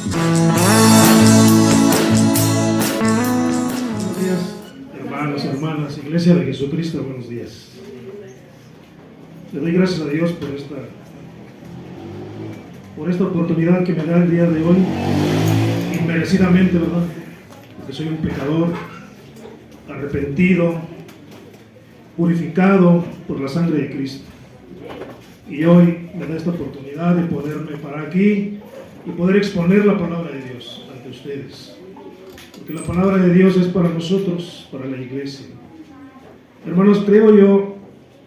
Buenos días, hermanos, hermanas, Iglesia de Jesucristo, buenos días. Le doy gracias a Dios por esta oportunidad que me da el día de hoy, inmerecidamente, ¿verdad? Porque soy un pecador, arrepentido, purificado por la sangre de Cristo. Y hoy me da esta oportunidad de ponerme para aquí y poder exponer la palabra de Dios ante ustedes. Porque la palabra de Dios es para nosotros, para la iglesia. Hermanos, creo yo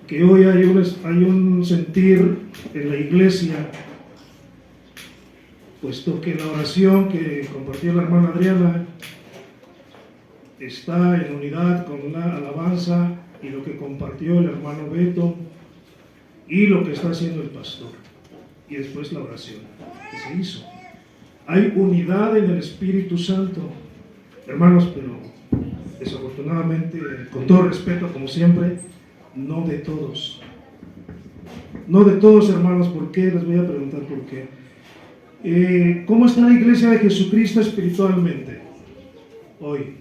que hoy hay un sentir en la iglesia, puesto que la oración que compartió la hermana Adriana está en unidad con la alabanza y lo que compartió el hermano Beto y lo que está haciendo el pastor, y después la oración que se hizo. Hay unidad en el Espíritu Santo, hermanos, pero desafortunadamente, con todo respeto como siempre, no de todos. No de todos, hermanos. ¿Por qué? Les voy a preguntar por qué. ¿Cómo está la iglesia de Jesucristo espiritualmente hoy?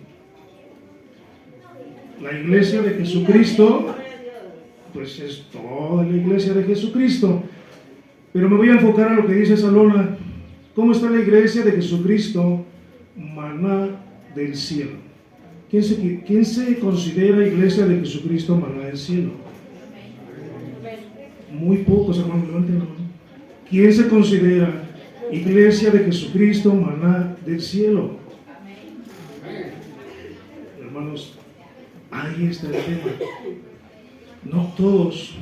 La iglesia de Jesucristo, pues es toda la iglesia de Jesucristo. Pero me voy a enfocar a lo que dice Salona. ¿Cómo está la iglesia de Jesucristo, maná del cielo? ¿Quién se considera iglesia de Jesucristo, maná del cielo? Muy pocos, hermanos, levanten la mano. ¿Quién se considera iglesia de Jesucristo, maná del cielo? Hermanos, ahí está el tema. No todos,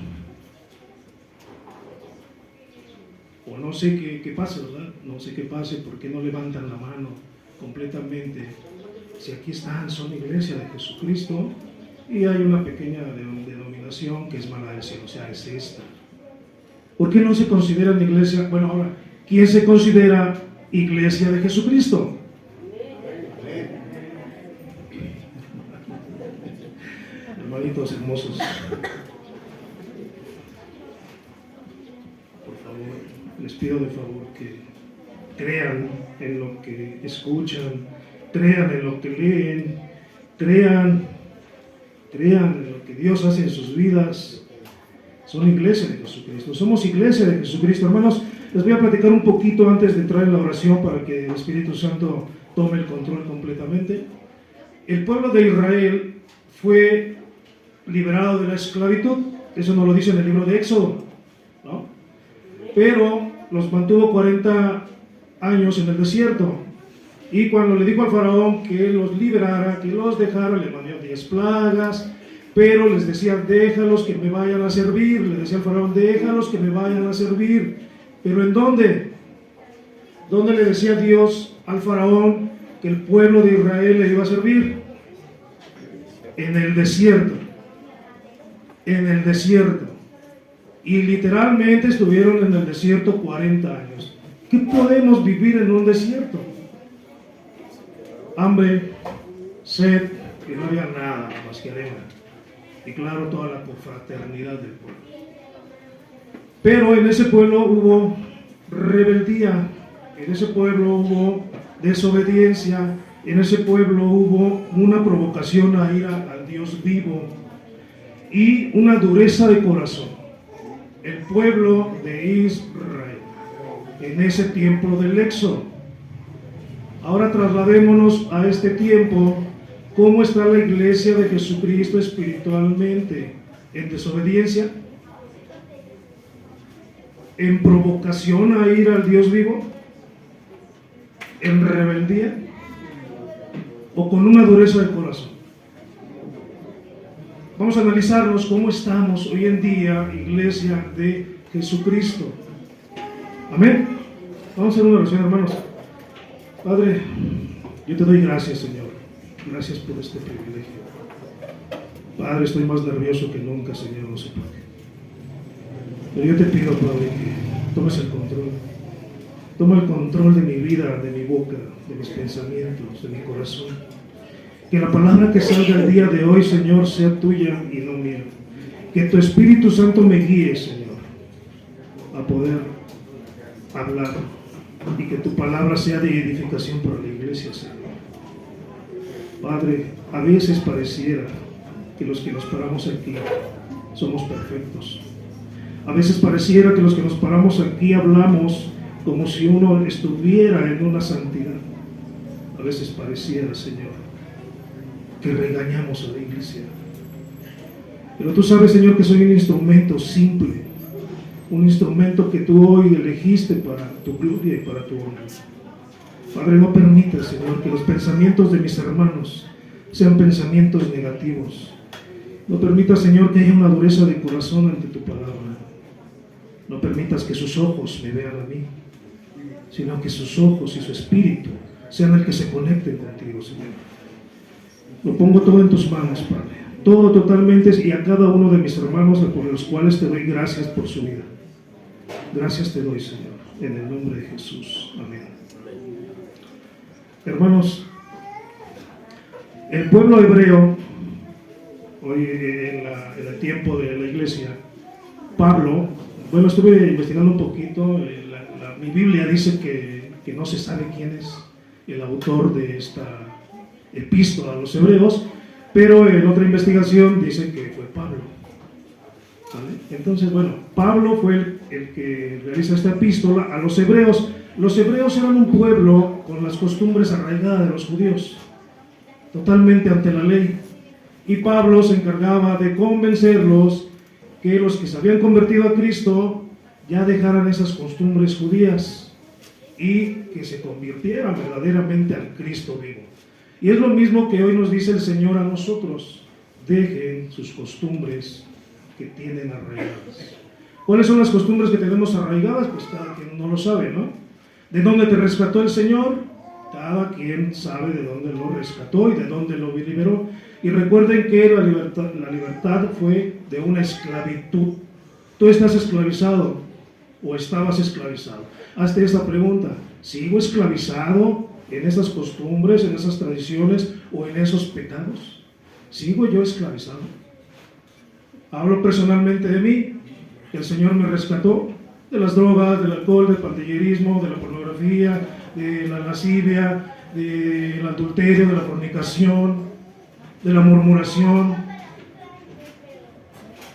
o no sé qué pasa, ¿verdad? No sé qué pase, ¿por qué no levantan la mano completamente? Si aquí están, son iglesia de Jesucristo, y hay una pequeña denominación que es maná del cielo, o sea, es esta. ¿Por qué no se consideran iglesia? Bueno, ahora, ¿quién se considera iglesia de Jesucristo? Hermanitos hermosos, por favor, les pido de favor que crean en lo que escuchan, crean en lo que leen, crean en lo que Dios hace en sus vidas. Son iglesia de Jesucristo, somos iglesia de Jesucristo. Hermanos, les voy a platicar un poquito antes de entrar en la oración para que el Espíritu Santo tome el control completamente. El pueblo de Israel fue liberado de la esclavitud, eso nos lo dice en el libro de Éxodo, ¿no? Pero los mantuvo 40 años en el desierto, y cuando le dijo al faraón que los liberara, que los dejara, le mandó 10 plagas, pero les decía, déjalos que me vayan a servir. Le decía al faraón, déjalos que me vayan a servir. ¿Pero en dónde? ¿Dónde le decía Dios al faraón que el pueblo de Israel le iba a servir? En el desierto. En el desierto. Y literalmente estuvieron en el desierto 40 años. ¿Qué podemos vivir en un desierto? Hambre, sed, que no había nada más que arena. Y claro, toda la confraternidad del pueblo. Pero en ese pueblo hubo rebeldía, en ese pueblo hubo desobediencia, en ese pueblo hubo una provocación a ir al Dios vivo y una dureza de corazón. El pueblo de Israel, en ese tiempo del Éxodo. Ahora trasladémonos a este tiempo. ¿Cómo está la iglesia de Jesucristo espiritualmente? ¿En desobediencia? ¿En provocación a ir al Dios vivo? ¿En rebeldía? ¿O con una dureza de corazón? Vamos a analizarnos cómo estamos hoy en día, iglesia de Jesucristo. Amén. Vamos a hacer una oración, hermanos. Padre, yo te doy gracias, Señor. Gracias por este privilegio. Padre, estoy más nervioso que nunca, Señor, no sé por qué. Pero yo te pido, Padre, que tomes el control. Toma el control de mi vida, de mi boca, de mis pensamientos, de mi corazón. Que la palabra que salga el día de hoy, Señor, sea tuya y no mía. Que tu Espíritu Santo me guíe, Señor, a poder hablar y que tu palabra sea de edificación para la iglesia, Señor. Padre, a veces pareciera que los que nos paramos aquí somos perfectos. A veces pareciera que los que nos paramos aquí hablamos como si uno estuviera en una santidad. A veces pareciera, Señor, que regañamos a la iglesia. Pero tú sabes, Señor, que soy un instrumento simple, un instrumento que tú hoy elegiste para tu gloria y para tu honra. Padre, no permitas, Señor, que los pensamientos de mis hermanos sean pensamientos negativos. No permitas, Señor, que haya una dureza de corazón ante tu palabra. No permitas que sus ojos me vean a mí, sino que sus ojos y su espíritu sean el que se conecten contigo, Señor. Lo pongo todo en tus manos, Padre. Todo totalmente, y a cada uno de mis hermanos por los cuales te doy gracias por su vida. Gracias te doy, Señor, en el nombre de Jesús. Amén. Hermanos, el pueblo hebreo, hoy en el tiempo de la iglesia, Pablo, bueno, estuve investigando un poquito, mi Biblia dice que no se sabe quién es el autor de esta epístola a los hebreos, pero en otra investigación dice que fue Pablo. ¿Vale? Entonces, bueno, Pablo fue el que realiza esta epístola a los hebreos. Los hebreos eran un pueblo con las costumbres arraigadas de los judíos, totalmente ante la ley. Y Pablo se encargaba de convencerlos que los que se habían convertido a Cristo ya dejaran esas costumbres judías y que se convirtieran verdaderamente al Cristo vivo. Y es lo mismo que hoy nos dice el Señor a nosotros: dejen sus costumbres que tienen arraigadas. ¿Cuáles son las costumbres que tenemos arraigadas? Pues cada quien no lo sabe, ¿no? ¿De dónde te rescató el Señor? Cada quien sabe de dónde lo rescató y de dónde lo liberó. Y recuerden que la libertad fue de una esclavitud. ¿Tú estás esclavizado o estabas esclavizado? Hazte esta pregunta: ¿sigo esclavizado en esas costumbres, en esas tradiciones o en esos pecados? ¿Sigo yo esclavizado? Hablo personalmente de mí, que el Señor me rescató de las drogas, del alcohol, del pandillerismo, de la pornografía, de la lascivia, del adulterio, de la fornicación, de la murmuración.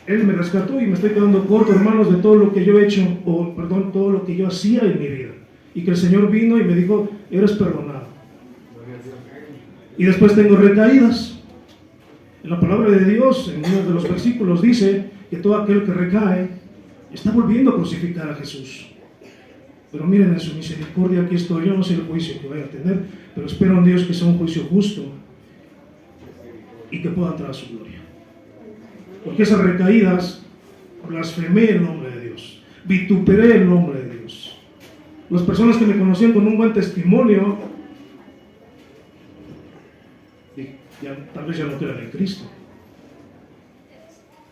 Él me rescató y me estoy quedando corto, hermanos, de todo lo que yo he hecho, todo lo que yo hacía en mi vida. Y que el Señor vino y me dijo: eres perdonado. Y después tengo recaídas. En la palabra de Dios, en uno de los versículos, dice que todo aquel que recae está volviendo a crucificar a Jesús. Pero miren, en su misericordia aquí estoy. Yo no sé el juicio que vaya a tener, pero espero en Dios que sea un juicio justo y que pueda traer su gloria. Porque esas recaídas, blasfemé el nombre de Dios, vituperé el nombre de Dios. Las personas que me conocían con un buen testimonio, tal vez ya no crean en Cristo.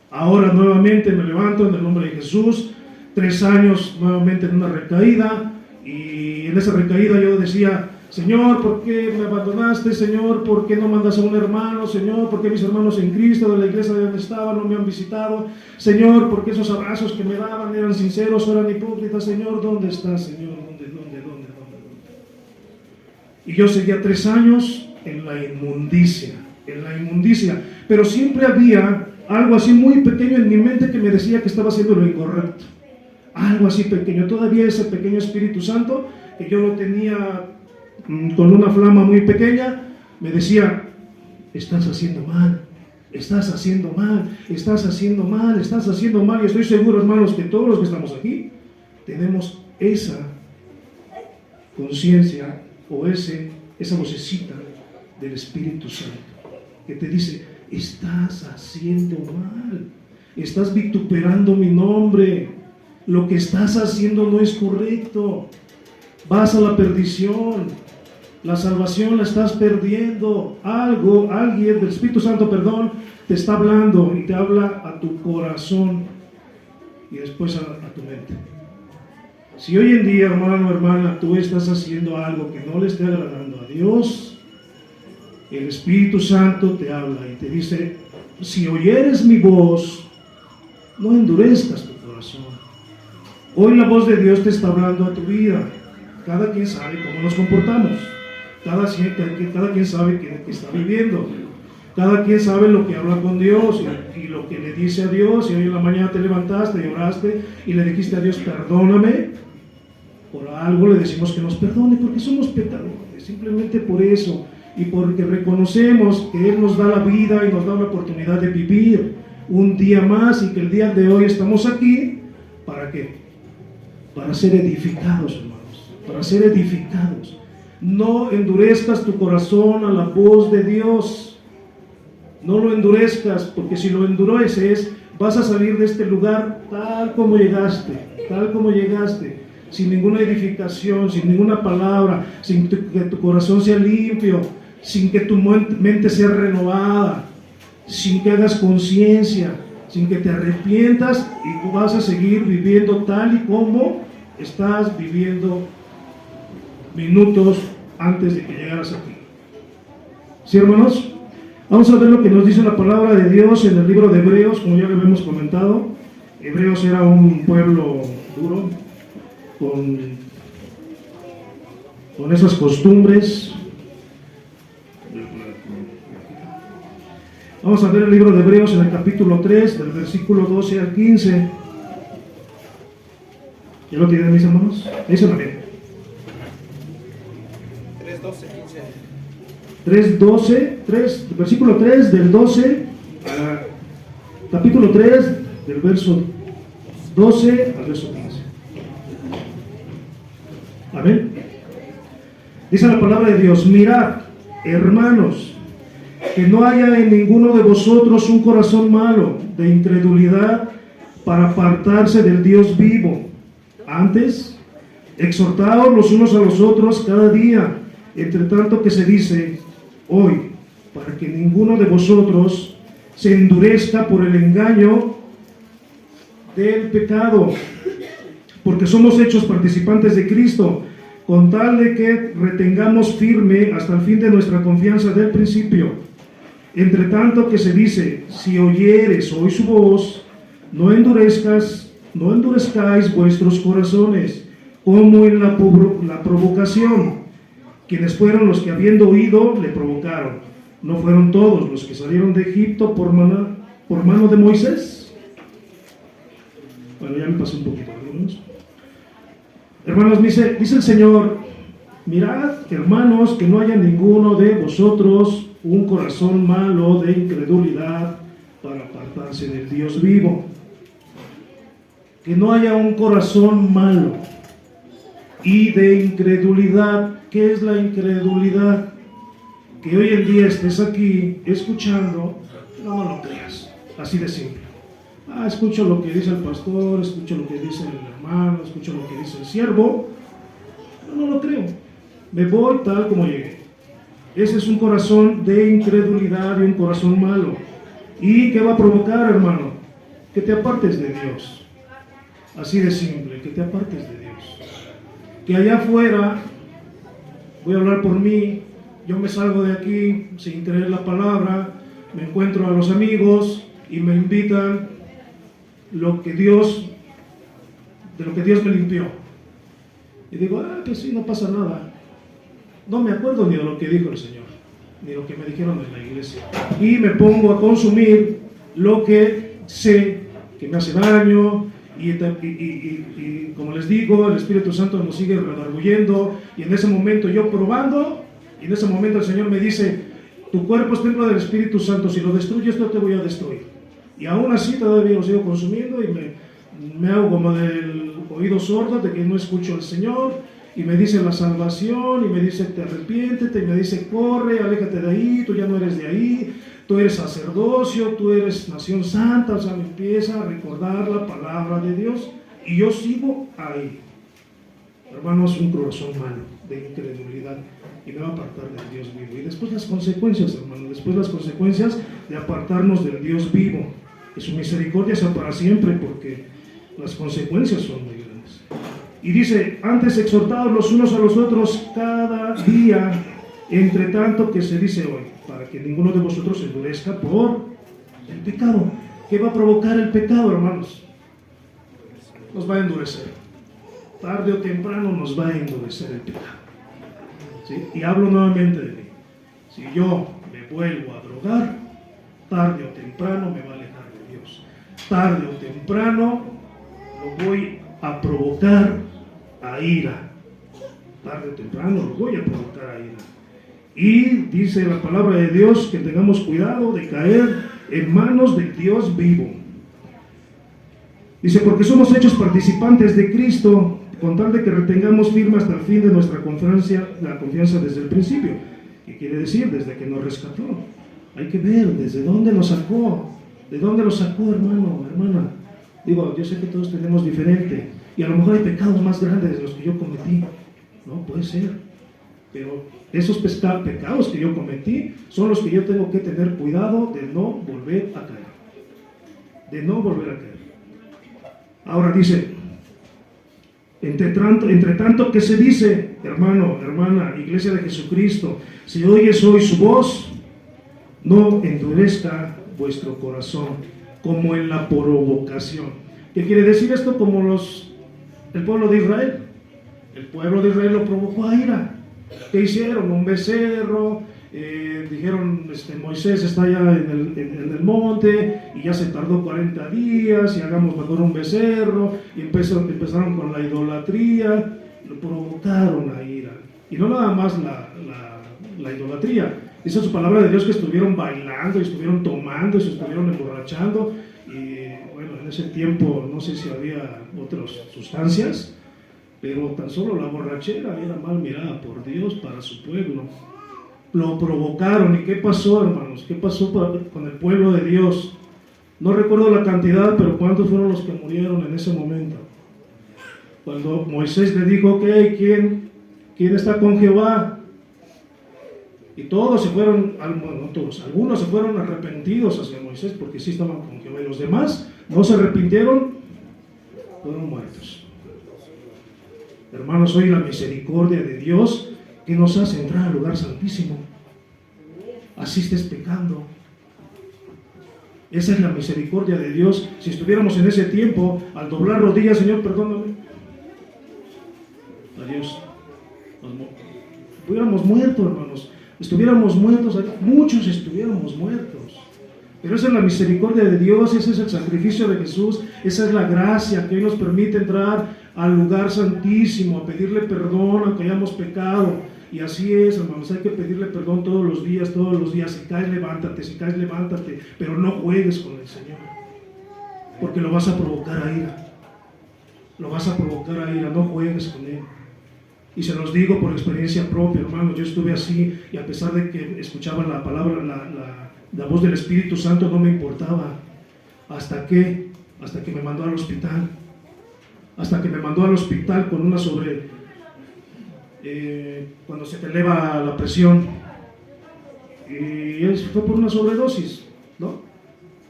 Ahora nuevamente me levanto en el nombre de Jesús. 3 años nuevamente en una recaída, y en esa recaída yo decía: Señor, ¿por qué me abandonaste? Señor, ¿por qué no mandas a un hermano? Señor, ¿por qué mis hermanos en Cristo de la iglesia de donde estaba no me han visitado? Señor, ¿por qué esos abrazos que me daban eran sinceros o eran hipócritas? Señor, ¿dónde estás, Señor? ¿Dónde? Y yo seguía 3 años en la inmundicia, pero siempre había algo así muy pequeño en mi mente que me decía que estaba haciendo lo incorrecto. Algo así pequeño, todavía ese pequeño Espíritu Santo, que yo lo tenía con una flama muy pequeña, me decía: estás haciendo mal, estás haciendo mal, estás haciendo mal, estás haciendo mal. Y estoy seguro, hermanos, que todos los que estamos aquí tenemos esa conciencia o esa vocecita del Espíritu Santo que te dice: estás haciendo mal, estás vituperando mi nombre, lo que estás haciendo no es correcto, vas a la perdición, la salvación la estás perdiendo. Alguien del Espíritu Santo, te está hablando y te habla a tu corazón y después a tu mente. Si hoy en día, hermano, hermana, tú estás haciendo algo que no le esté agradando a Dios, el Espíritu Santo te habla y te dice: si oyeres mi voz, no endurezcas tu corazón. Hoy la voz de Dios te está hablando a tu vida. cada quien sabe cómo nos comportamos, cada quien sabe qué está viviendo, cada quien sabe lo que habla con Dios y lo que le dice a Dios. Si hoy en la mañana te levantaste y oraste y le dijiste a Dios, perdóname, por algo le decimos que nos perdone, porque somos pecadores, simplemente por eso, y porque reconocemos que Él nos da la vida y nos da la oportunidad de vivir un día más, y que el día de hoy estamos aquí, ¿para qué? Para ser edificados, hermanos, para ser edificados. No endurezcas tu corazón a la voz de Dios, no lo endurezcas, porque si lo endureces, vas a salir de este lugar tal como llegaste, sin ninguna edificación, sin ninguna palabra, sin que tu corazón sea limpio, sin que tu mente sea renovada, sin que hagas conciencia, sin que te arrepientas, y tú vas a seguir viviendo tal y como estás viviendo minutos antes de que llegaras aquí. ¿Sí, hermanos? Vamos a ver lo que nos dice la palabra de Dios en el libro de Hebreos, como ya lo habíamos comentado. Hebreos era un pueblo duro, con esas costumbres. Vamos a ver el libro de Hebreos en el capítulo 3, del versículo 12 al 15. ¿Ya lo tienen, mis hermanos? Díselo bien. 3:12, versículo 3 del 12 a capítulo 3 del verso 12 al verso 15. Amén. Dice la palabra de Dios: mirad, hermanos, que no haya en ninguno de vosotros un corazón malo de incredulidad para apartarse del Dios vivo. Antes, exhortaos los unos a los otros cada día, entre tanto que se dice hoy, para que ninguno de vosotros se endurezca por el engaño del pecado, porque somos hechos participantes de Cristo, con tal de que retengamos firme hasta el fin de nuestra confianza del principio. Entre tanto que se dice, si oyeres hoy su voz, no endurezcáis vuestros corazones, como en la provocación, quienes fueron los que habiendo oído le provocaron. ¿No fueron todos los que salieron de Egipto por mano de Moisés? Bueno, ya me pasé un poquito, hermanos. Hermanos, dice el Señor: mirad, hermanos, que no haya ninguno de vosotros un corazón malo de incredulidad para apartarse del Dios vivo. Que no haya un corazón malo y de incredulidad. ¿Qué es la incredulidad? Que hoy en día estés aquí escuchando, no lo creas, así de simple. Escucho lo que dice el pastor, escucho lo que dice el hermano, escucho lo que dice el siervo, no lo creo, me voy tal como llegué. Ese es un corazón de incredulidad y un corazón malo. ¿Y qué va a provocar, hermano? Que te apartes de Dios. Así de simple, que te apartes de Dios. Que allá afuera, voy a hablar por mí, yo me salgo de aquí sin tener la palabra, me encuentro a los amigos y me invitan de lo que Dios me limpió. Y digo, pues sí, no pasa nada. No me acuerdo ni de lo que dijo el Señor, ni de lo que me dijeron en la iglesia. Y me pongo a consumir lo que sé que me hace daño. Y como les digo, el Espíritu Santo nos sigue redarguyendo, y en ese momento yo probando, y en ese momento el Señor me dice: tu cuerpo es templo del Espíritu Santo, si lo destruyes no te voy a destruir. Y aún así todavía lo sigo consumiendo, y me hago como del oído sordo, de que no escucho al Señor, y me dice la salvación, y me dice te arrepiéntete, y me dice corre, aléjate de ahí, tú ya no eres de ahí, tú eres sacerdocio, tú eres nación santa. O sea, me empieza a recordar la palabra de Dios, y yo sigo ahí. Hermanos, un corazón malo de incredulidad, y me va a apartar del Dios vivo. Y después las consecuencias, hermano, después las consecuencias de apartarnos del Dios vivo. Que su misericordia sea para siempre, porque las consecuencias son muy grandes. Y dice: antes exhortados los unos a los otros cada día, entre tanto que se dice hoy, para que ninguno de vosotros se endurezca por el pecado. ¿Qué va a provocar el pecado, hermanos? Nos va a endurecer. tarde o temprano nos va a endurecer el pecado. ¿Sí? Y hablo nuevamente de mí. Si yo me vuelvo a drogar, tarde o temprano me va a alejar de Dios. Tarde o temprano lo voy a provocar a ira. Tarde o temprano lo voy a provocar a ira. Y dice la palabra de Dios que tengamos cuidado de caer en manos del Dios vivo. Dice, porque somos hechos participantes de Cristo, con tal de que retengamos firme hasta el fin de nuestra confianza, la confianza desde el principio. ¿Qué quiere decir? Desde que nos rescató. Hay que ver desde dónde nos sacó. ¿De dónde lo sacó, hermano, hermana? Digo, yo sé que todos tenemos diferente. Y a lo mejor hay pecados más grandes de los que yo cometí. No, puede ser. Pero esos pecados que yo cometí son los que yo tengo que tener cuidado de no volver a caer. De no volver a caer. Ahora dice, entre tanto, ¿qué se dice, hermano, hermana, iglesia de Jesucristo? Si oyes hoy su voz, no endurezca vuestro corazón, como en la provocación. ¿Qué quiere decir esto? Como el pueblo de Israel. El pueblo de Israel lo provocó a ira. ¿Qué hicieron? Un becerro. Dijeron, Moisés está allá en el monte y ya se tardó 40 días y hagamos mejor un becerro, y empezaron con la idolatría, lo provocaron a ira. Y no nada más la idolatría, dice su palabra de Dios que estuvieron bailando, y estuvieron tomando, y se estuvieron emborrachando, y bueno, en ese tiempo no sé si había otras sustancias, pero tan solo la borrachera era mal mirada por Dios para su pueblo. Lo provocaron. ¿Y qué pasó, hermanos? ¿Qué pasó con el pueblo de Dios? No recuerdo la cantidad, pero ¿cuántos fueron los que murieron en ese momento? Cuando Moisés le dijo, ok, ¿quién está con Jehová? Y todos se fueron, no todos, algunos se fueron arrepentidos hacia Moisés porque sí estaban con Jehová, y los demás no se arrepintieron, fueron muertos. Hermanos, hoy la misericordia de Dios que nos hace entrar al lugar santísimo. Así estés pecando. Esa es la misericordia de Dios. Si estuviéramos en ese tiempo, al doblar rodillas, Señor, perdóname. Adiós. Estuviéramos muertos, hermanos. Estuviéramos muertos, muchos estuviéramos muertos. Pero esa es la misericordia de Dios, ese es el sacrificio de Jesús, esa es la gracia que hoy nos permite entrar al lugar santísimo, a pedirle perdón aunque hayamos pecado. Y así es, hermanos, hay que pedirle perdón todos los días. Si caes, levántate, pero no juegues con el Señor, porque lo vas a provocar a ira. Lo vas a provocar a ira, no juegues con Él. Y se los digo por experiencia propia, hermanos, yo estuve así, y a pesar de que escuchaba la palabra, la voz del Espíritu Santo, no me importaba. ¿Hasta qué? Hasta que me mandó al hospital. Hasta que me mandó al hospital con una cuando se te eleva la presión, y eso fue por una sobredosis, ¿no?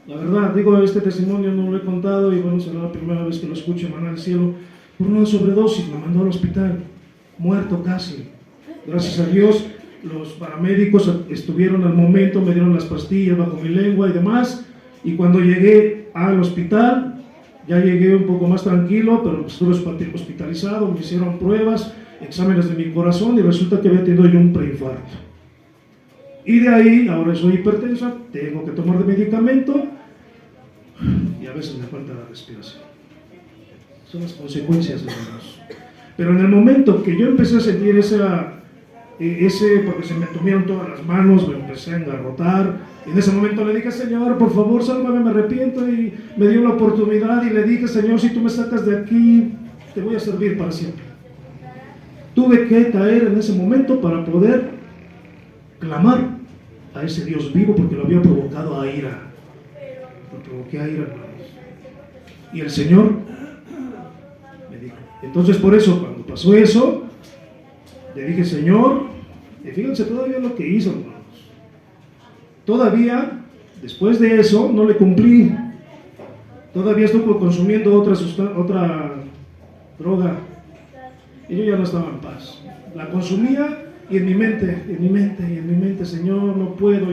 La verdad, digo, este testimonio no lo he contado, y bueno, será la primera vez que lo escucho, hermano del cielo. Por una sobredosis me mandó al hospital, muerto casi. Gracias a Dios, los paramédicos estuvieron al momento, me dieron las pastillas bajo mi lengua y demás, y cuando llegué al hospital, ya llegué un poco más tranquilo, pero estuve hospitalizado, me hicieron pruebas, exámenes de mi corazón, y resulta que había tenido yo un preinfarto. Y de ahí, ahora soy hipertensa, tengo que tomar de medicamento, y a veces me falta la respiración. Son las consecuencias, hermanos. Pero en el momento que yo empecé a sentir porque se me tuvieron todas las manos, me empecé a engarrotar, y en ese momento le dije, Señor, por favor, sálvame, me arrepiento, y me dio la oportunidad, y le dije, Señor, si tú me sacas de aquí, te voy a servir para siempre. Tuve que caer en ese momento para poder clamar a ese Dios vivo, porque lo había provocado a ira. Lo provoqué a ira, hermanos. Y el Señor me dijo. Entonces, por eso, cuando pasó eso, le dije, Señor, y fíjense todavía lo que hizo, hermanos. Todavía, después de eso, no le cumplí. Todavía estuve consumiendo otra droga. Y yo ya no estaba en paz. La consumía, y en mi mente, Señor, no puedo.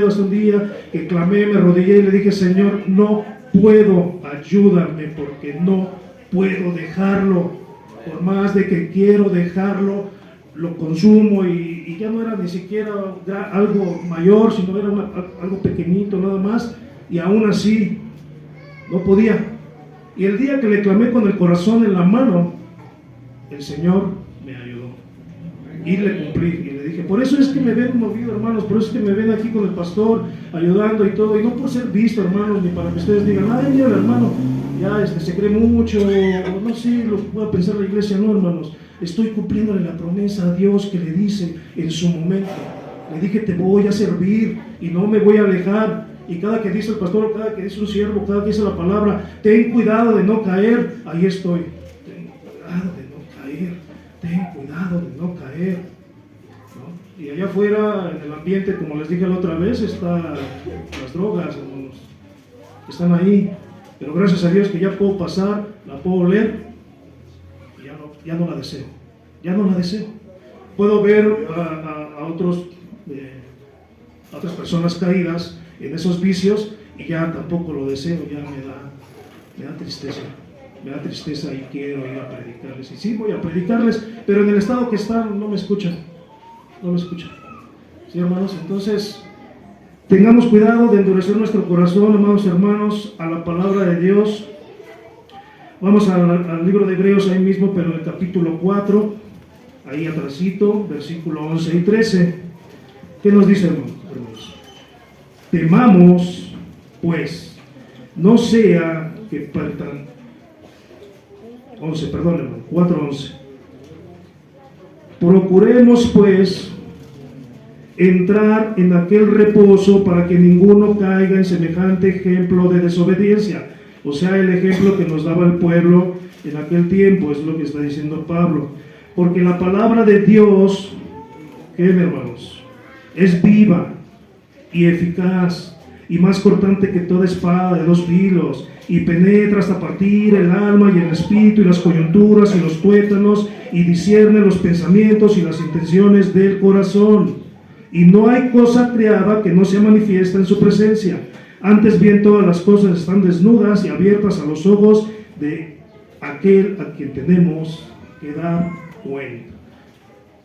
Hasta un día que clamé, me arrodillé y le dije, Señor, no puedo, ayúdame, porque no puedo dejarlo. Por más de que quiero dejarlo, lo consumo y ya no era ni siquiera algo mayor, sino era algo pequeñito nada más, y aún así no podía. Y el día que le clamé con el corazón en la mano, el Señor me ayudó y le cumplí. Y le dije, por eso es que me ven movido, hermanos, por eso es que me ven aquí con el pastor ayudando y todo, y no por ser visto, hermanos, ni para que ustedes digan, ay, mira, el hermano ya se cree mucho, no sé, lo pueda pensar la iglesia. No, hermanos, estoy cumpliéndole la promesa a Dios que le dice en su momento. Le dije, te voy a servir y no me voy a alejar. Y cada que dice el pastor, cada que dice un siervo, cada que dice la palabra, ten cuidado de no caer, ahí estoy. Ten cuidado de no caer, ten cuidado de no caer, ¿no? Y allá afuera, en el ambiente, como les dije la otra vez, están las drogas, hermanos, están ahí. Pero gracias a Dios que ya puedo pasar, la puedo oler, y ya no la deseo, ya no la deseo. Puedo ver a otras personas caídas en esos vicios y ya tampoco lo deseo, ya me da tristeza y quiero ir a predicarles. Y sí, voy a predicarles, pero en el estado que están no me escuchan. ¿Sí, hermanos? Entonces, tengamos cuidado de endurecer nuestro corazón, amados hermanos, a la palabra de Dios. Vamos al libro de Hebreos ahí mismo, pero en el capítulo 4, ahí atrásito, versículo 11 y 13. ¿Qué nos dice, hermanos? Temamos, pues, no sea que partan. 4:11. Procuremos, pues, entrar en aquel reposo para que ninguno caiga en semejante ejemplo de desobediencia. O sea, el ejemplo que nos daba el pueblo en aquel tiempo, es lo que está diciendo Pablo. Porque la palabra de Dios, ¿qué, hermanos? Es viva y eficaz y más cortante que toda espada de 2 filos, y penetra hasta partir el alma y el espíritu y las coyunturas y los tuétanos, y discierne los pensamientos y las intenciones del corazón. Y no hay cosa creada que no sea manifiesta en su presencia. Antes bien, todas las cosas están desnudas y abiertas a los ojos de aquel a quien tenemos que dar cuenta.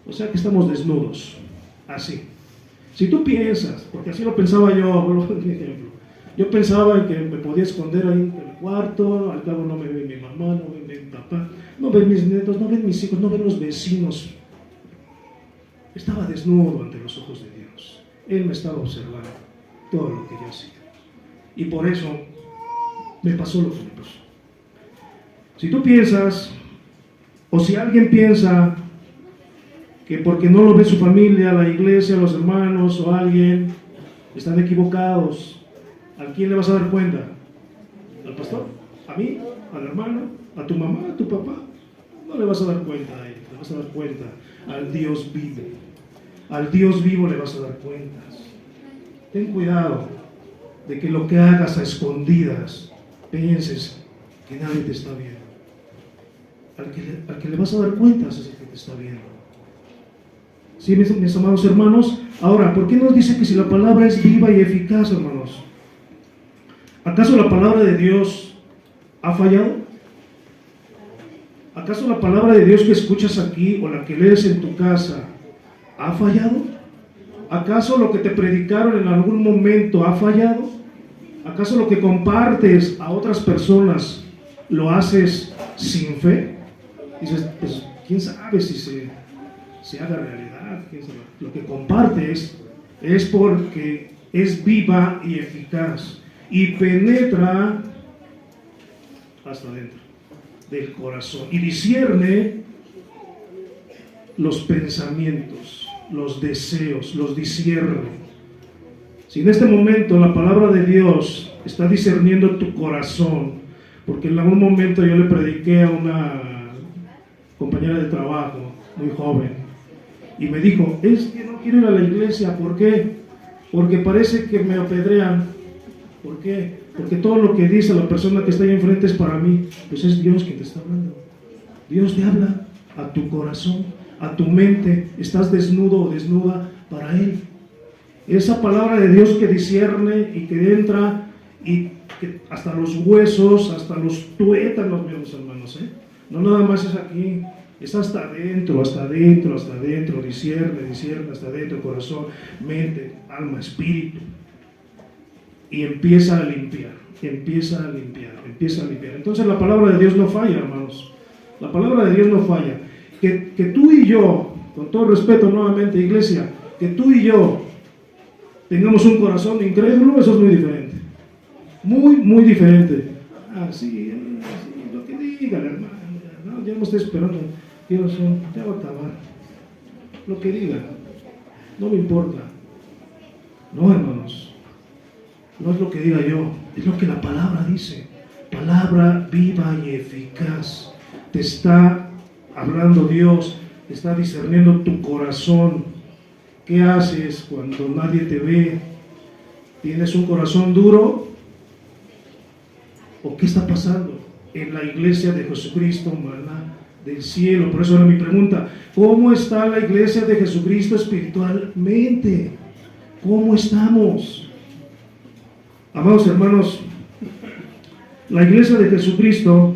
O sea que estamos desnudos, así. Si tú piensas, porque así lo pensaba yo, por ejemplo, yo pensaba que me podía esconder ahí en el cuarto, al cabo no me ve mi mamá, no me ve mi papá, no ven mis nietos, no ven mis hijos, no ven los vecinos. Estaba desnudo ante los ojos de Dios. Él me estaba observando todo lo que yo hacía. Y por eso me pasó lo que me pasó. Si tú piensas, o si alguien piensa que porque no lo ve su familia, la iglesia, los hermanos o alguien, están equivocados, ¿a quién le vas a dar cuenta? ¿Al pastor? ¿A mí? ¿Al hermano? ¿A tu mamá? ¿A tu papá? No le vas a dar cuenta a él, le vas a dar cuenta al Dios vivo. Al Dios vivo le vas a dar cuentas. Ten cuidado de que lo que hagas a escondidas pienses que nadie te está viendo. Al que le vas a dar cuentas es el que te está viendo. ¿Sí, mis amados hermanos? Ahora, ¿por qué nos dice que si la palabra es viva y eficaz, hermanos? ¿Acaso la palabra de Dios ha fallado? ¿Acaso la palabra de Dios que escuchas aquí o la que lees en tu casa ha fallado? ¿Acaso lo que te predicaron en algún momento ha fallado? ¿Acaso lo que compartes a otras personas lo haces sin fe? Dices, pues, ¿quién sabe si se haga realidad? Lo que compartes es porque es viva y eficaz y penetra hasta adentro del corazón y discierne los pensamientos, los deseos, los discierne. Si en este momento la palabra de Dios está discerniendo tu corazón, porque en algún momento yo le prediqué a una compañera de trabajo muy joven y me dijo, es que no quiero ir a la iglesia. ¿Por qué? Porque parece que me apedrean. ¿Por qué? Porque todo lo que dice la persona que está ahí enfrente es para mí. Pues es Dios quien te está hablando. Dios te habla a tu corazón, a tu mente. Estás desnudo o desnuda para Él. Esa palabra de Dios que discierne y que entra y que hasta los huesos, hasta los tuétanos, mis hermanos, No nada más es aquí, es hasta adentro, hasta adentro, hasta adentro, discierne, hasta adentro, corazón, mente, alma, espíritu. Y empieza a limpiar. Entonces la palabra de Dios no falla, hermanos. La palabra de Dios no falla. Que tú y yo, con todo respeto nuevamente, iglesia, que tú y yo tengamos un corazón incrédulo, eso es muy diferente. Muy diferente. Sí, lo que diga el hermano. No, ya no estoy esperando. Dios, ya va a acabar. Lo que diga. No me importa. No, hermanos. No es lo que diga yo, es lo que la palabra dice. Palabra viva y eficaz. Te está hablando Dios, te está discerniendo tu corazón. ¿Qué haces cuando nadie te ve? ¿Tienes un corazón duro? ¿O qué está pasando en la iglesia de Jesucristo, maná del cielo? Por eso era mi pregunta: ¿cómo está la iglesia de Jesucristo espiritualmente? ¿Cómo estamos? Amados hermanos, la iglesia de Jesucristo,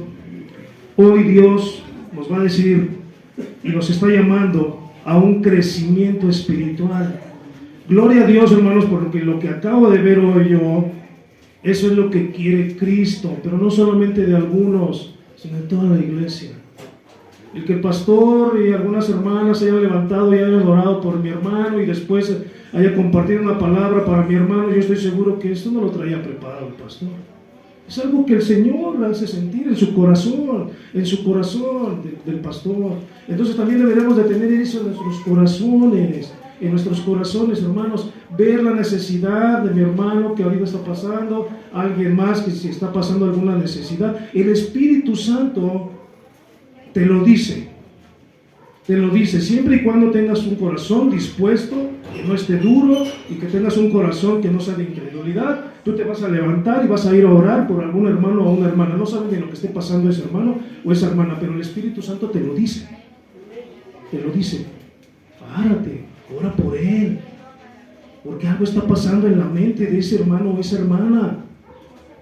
hoy Dios nos va a decir y nos está llamando a un crecimiento espiritual. Gloria a Dios, hermanos, porque lo que acabo de ver hoy yo, eso es lo que quiere Cristo, pero no solamente de algunos, sino de toda la iglesia. El que el pastor y algunas hermanas se hayan levantado y hayan orado por mi hermano y después haya compartido una palabra para mi hermano, yo estoy seguro que esto no lo traía preparado el pastor. Es algo que el Señor hace sentir en su corazón del pastor. Entonces también deberemos de tener eso en nuestros corazones, hermanos, ver la necesidad de mi hermano que ahorita está pasando, alguien más que si está pasando alguna necesidad. El Espíritu Santo te lo dice, siempre y cuando tengas un corazón dispuesto, que no esté duro y que tengas un corazón que no sea de incredulidad. Tú te vas a levantar y vas a ir a orar por algún hermano o una hermana. No sabes de lo que esté pasando ese hermano o esa hermana, pero el Espíritu Santo te lo dice. Párate, ora por él, porque algo está pasando en la mente de ese hermano o esa hermana.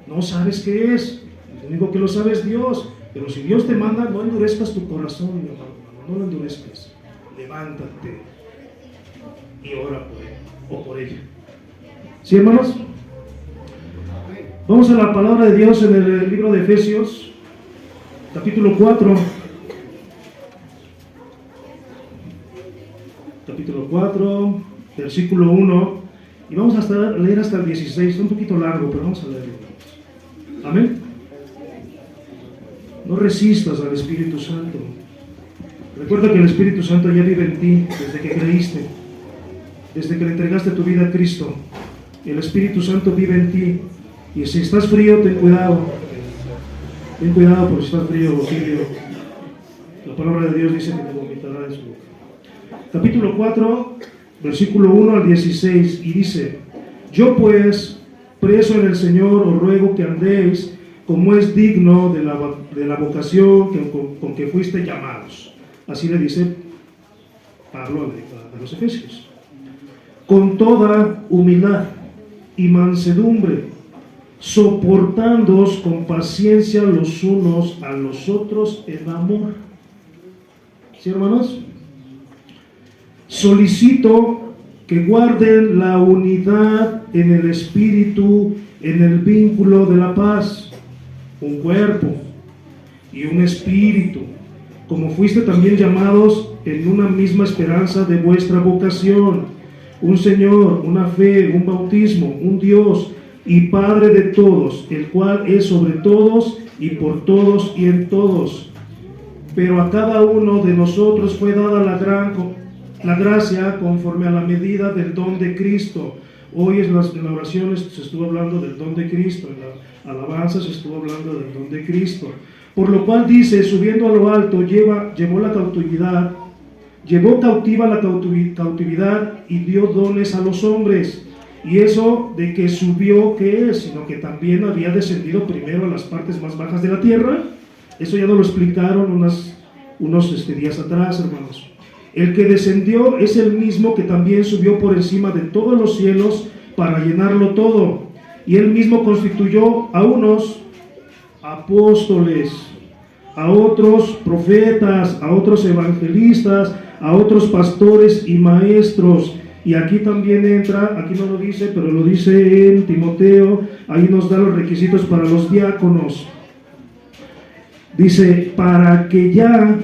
No sabes qué es, lo único que lo sabe es Dios. Pero si Dios te manda, no endurezcas tu corazón, mi hermano, no lo endurezcas. Levántate y ora por él o por ella. ¿Sí, hermanos? Vamos a la palabra de Dios en el libro de Efesios, capítulo 4. Capítulo 4, versículo 1. Y vamos a leer hasta el 16. Es un poquito largo, pero vamos a leerlo. Amén. No resistas al Espíritu Santo. Recuerda que el Espíritu Santo ya vive en ti desde que creíste, desde que le entregaste tu vida a Cristo. El Espíritu Santo vive en ti. Y si estás frío, ten cuidado. Ten cuidado por si estás frío o tibio. La palabra de Dios dice que te vomitará de su boca. Capítulo 4, versículo 1 al 16. Y dice: yo pues, preso en el Señor, os ruego que andéis como es digno de la vocación con que fuiste llamados. Así le dice Pablo a los Efesios. Con toda humildad y mansedumbre, soportándoos con paciencia los unos a los otros en amor. ¿Sí, hermanos? Solicito que guarden la unidad en el espíritu, en el vínculo de la paz. Un cuerpo y un espíritu, como fuiste también llamados en una misma esperanza de vuestra vocación, un Señor, una fe, un bautismo, un Dios y Padre de todos, el cual es sobre todos y por todos y en todos. Pero a cada uno de nosotros fue dada la gracia conforme a la medida del don de Cristo. Hoy en las oraciones se estuvo hablando del don de Cristo, en la alabanza se estuvo hablando del don de Cristo. Por lo cual dice, subiendo a lo alto, llevó cautiva la cautividad y dio dones a los hombres. Y eso de que subió, ¿qué es? Sino que también había descendido primero a las partes más bajas de la tierra. Eso ya nos lo explicaron unos días atrás, hermanos. El que descendió es el mismo que también subió por encima de todos los cielos para llenarlo todo. Y él mismo constituyó a unos apóstoles, a otros profetas, a otros evangelistas, a otros pastores y maestros. Y aquí también entra, aquí no lo dice, pero lo dice en Timoteo, ahí nos da los requisitos para los diáconos. Dice, para que ya,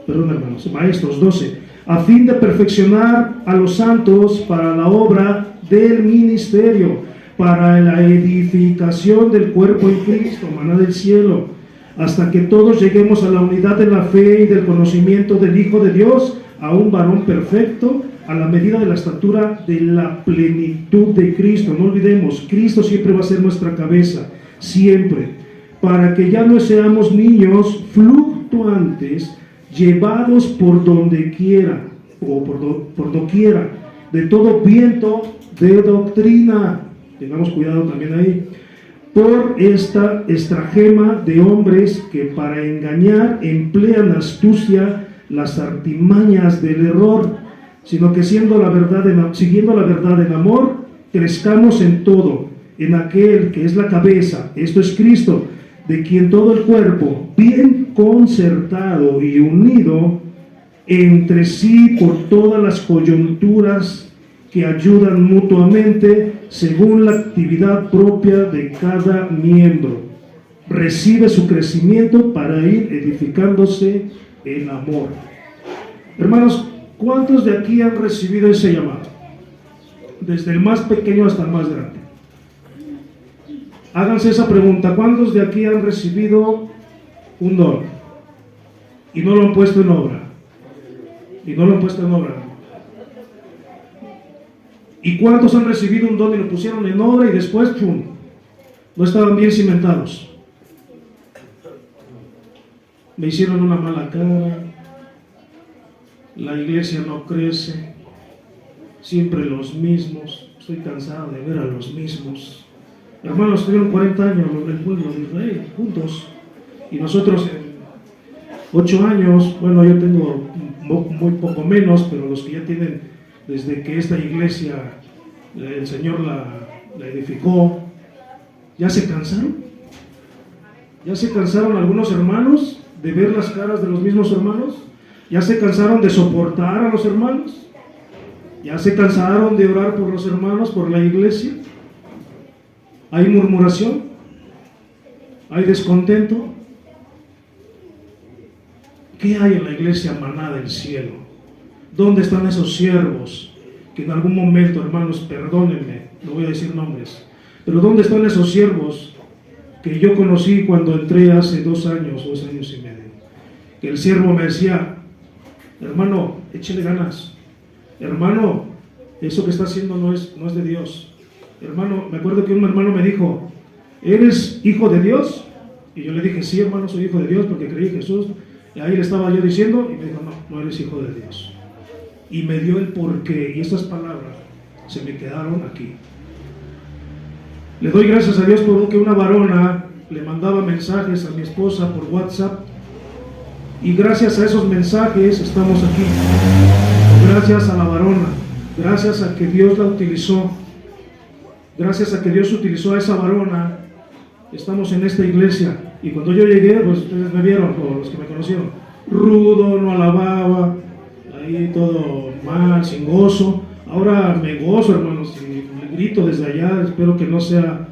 perdón hermanos, maestros, 12, a fin de perfeccionar a los santos para la obra del ministerio, para la edificación del cuerpo en Cristo, maná del cielo, hasta que todos lleguemos a la unidad de la fe y del conocimiento del Hijo de Dios, a un varón perfecto, a la medida de la estatura de la plenitud de Cristo. No olvidemos, Cristo siempre va a ser nuestra cabeza, siempre, para que ya no seamos niños fluctuantes, llevados por donde quiera, o por doquiera, de todo viento de doctrina. Tengamos cuidado también ahí, por esta estratagema de hombres que para engañar emplean astucia las artimañas del error, sino que siguiendo la verdad en amor, crezcamos en todo, en aquel que es la cabeza, esto es Cristo, de quien todo el cuerpo, bien concertado y unido entre sí por todas las coyunturas que ayudan mutuamente según la actividad propia de cada miembro, recibe su crecimiento para ir edificándose en amor. Hermanos, ¿cuántos de aquí han recibido ese llamado? Desde el más pequeño hasta el más grande. Háganse esa pregunta, ¿cuántos de aquí han recibido un don y no lo han puesto en obra? Y no lo han puesto en obra. ¿Y cuántos han recibido un don y lo pusieron en obra y después, ¡pum!, no estaban bien cimentados? Me hicieron una mala cara, la iglesia no crece, siempre los mismos, estoy cansado de ver a los mismos. Hermanos, estuvieron 40 años en el pueblo de Israel, juntos, y nosotros en 8 años, bueno, yo tengo muy poco menos, pero los que ya tienen, desde que esta iglesia, el Señor la edificó, ¿ya se cansaron? ¿Ya se cansaron algunos hermanos de ver las caras de los mismos hermanos? ¿Ya se cansaron de soportar a los hermanos? ¿Ya se cansaron de orar por los hermanos, por la iglesia? ¿Hay murmuración? ¿Hay descontento? ¿Qué hay en la iglesia maná del cielo? ¿Dónde están esos siervos que en algún momento, hermanos, perdónenme, no voy a decir nombres, pero ¿dónde están esos siervos que yo conocí cuando entré hace 2 años o 2 años y medio? Que el siervo me decía, hermano, échele ganas, hermano, eso que está haciendo no es de Dios. Hermano, me acuerdo que un hermano me dijo, ¿eres hijo de Dios? Y yo le dije, sí, hermano, soy hijo de Dios porque creí en Jesús. Y ahí le estaba yo diciendo, y me dijo, no eres hijo de Dios. Y me dio el porqué, y estas palabras se me quedaron aquí. Le doy gracias a Dios por que una varona le mandaba mensajes a mi esposa por WhatsApp, y gracias a esos mensajes estamos aquí. Gracias a la varona, gracias a que Dios la utilizó, gracias a que Dios utilizó a esa varona, estamos en esta iglesia. Y cuando yo llegué, pues ustedes me vieron, o los que me conocieron, rudo, no alababa, ahí todo mal, sin gozo. Ahora me gozo, hermanos, y grito desde allá. Espero que no sea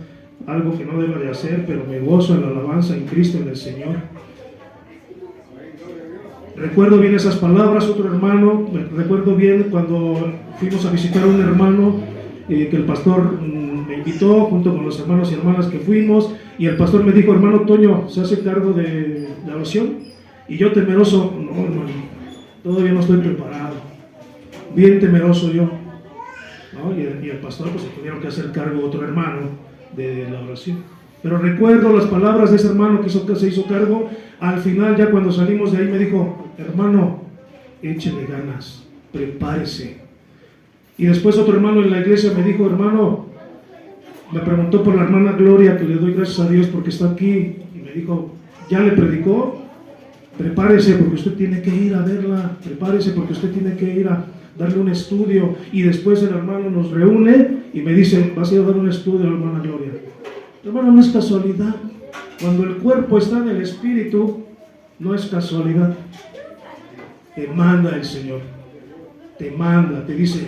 algo que no deba de hacer, pero me gozo en la alabanza en Cristo, en el Señor. Recuerdo bien esas palabras. Otro hermano, recuerdo bien cuando fuimos a visitar a un hermano que el pastor me invitó junto con los hermanos y hermanas que fuimos, y el pastor me dijo, hermano Toño, ¿se hace cargo de la oración? Y yo temeroso, no, hermano, todavía no estoy preparado, bien temeroso yo, ¿no? Y el pastor, pues se tuvieron que hacer cargo otro hermano de la oración. Pero recuerdo las palabras de ese hermano que se hizo cargo. Al final, ya cuando salimos de ahí, me dijo, hermano, échele ganas, prepárese. Y después otro hermano en la iglesia me dijo, hermano, me preguntó por la hermana Gloria, que le doy gracias a Dios porque está aquí, y me dijo, ¿ya le predicó? Prepárese porque usted tiene que ir a verla, prepárese porque usted tiene que ir a darle un estudio. Y después el hermano nos reúne y me dice, vas a ir a dar un estudio a la hermana Gloria. Hermano, no es casualidad. Cuando el cuerpo está en el espíritu, no es casualidad. Te manda el Señor. Te manda, te dice,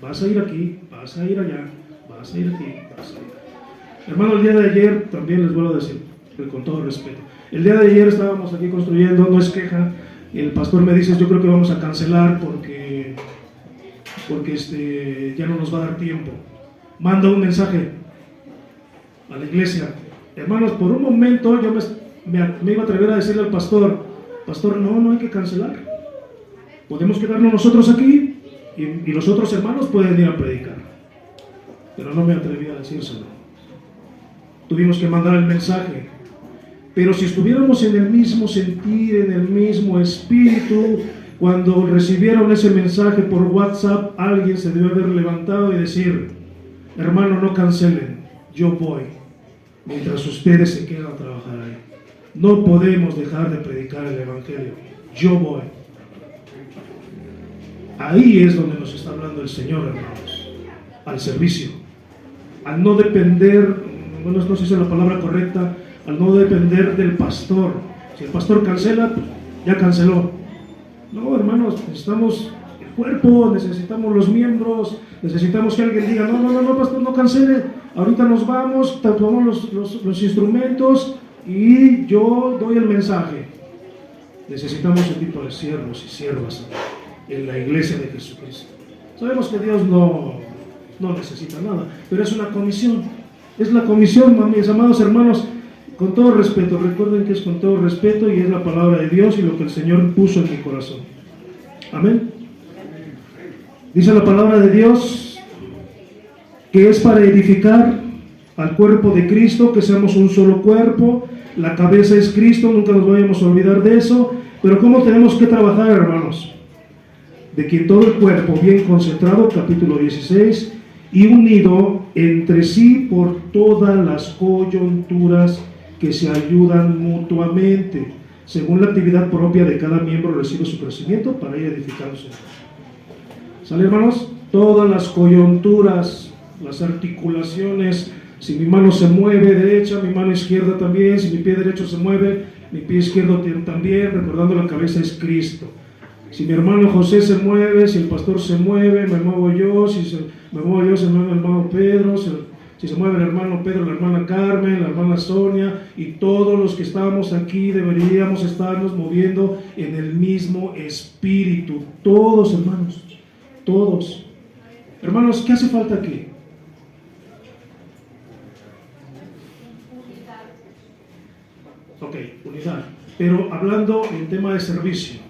vas a ir aquí, vas a ir allá, vas a ir aquí, vas a ir allá. Hermano, el día de ayer, también les vuelvo a decir, con todo respeto, el día de ayer estábamos aquí construyendo, no es queja, y el pastor me dice, yo creo que vamos a cancelar porque ya no nos va a dar tiempo. Manda un mensaje a la iglesia. Hermanos, por un momento yo me iba a atrever a decirle al pastor, no hay que cancelar. Podemos quedarnos nosotros aquí y los otros hermanos pueden ir a predicar. Pero no me atreví a decírselo. Tuvimos que mandar el mensaje. Pero si estuviéramos en el mismo sentir, en el mismo espíritu, cuando recibieron ese mensaje por WhatsApp, alguien se debe haber levantado y decir, hermano, no cancelen, yo voy, mientras ustedes se quedan a trabajar ahí. No podemos dejar de predicar el Evangelio, yo voy. Ahí es donde nos está hablando el Señor, hermanos, al servicio, al no depender, bueno, no sé si es la palabra correcta, al no depender del pastor. Si el pastor cancela, pues ya canceló. No, hermanos, necesitamos el cuerpo, necesitamos los miembros, necesitamos que alguien diga, no, pastor, no cancele, ahorita nos vamos, tomamos los instrumentos y yo doy el mensaje. Necesitamos ese tipo de siervos y siervas en la iglesia de Jesucristo. Sabemos que Dios no necesita nada, pero es una comisión. Es la comisión, mis amados hermanos, con todo respeto. Recuerden que es con todo respeto y es la palabra de Dios y lo que el Señor puso en mi corazón. Amén. Dice la palabra de Dios que es para edificar al cuerpo de Cristo, que seamos un solo cuerpo. La cabeza es Cristo, nunca nos vayamos a olvidar de eso. Pero ¿cómo tenemos que trabajar, hermanos? De que todo el cuerpo, bien concentrado, capítulo 16, y unido entre sí por todas las coyunturas que se ayudan mutuamente, según la actividad propia de cada miembro recibe su crecimiento para ir edificándose. ¿Sale, hermanos? Todas las coyunturas, las articulaciones, si mi mano se mueve derecha, mi mano izquierda también, si mi pie derecho se mueve, mi pie izquierdo también, recordando la cabeza es Cristo. Si mi hermano José se mueve, si el pastor se mueve, me muevo yo, me muevo yo, se mueve el hermano Pedro, si se mueve el hermano Pedro, la hermana Carmen, la hermana Sonia, y todos los que estamos aquí deberíamos estarnos moviendo en el mismo espíritu. Todos, hermanos, todos. Hermanos, ¿qué hace falta aquí? Ok, unidad. Pero hablando en tema de servicio,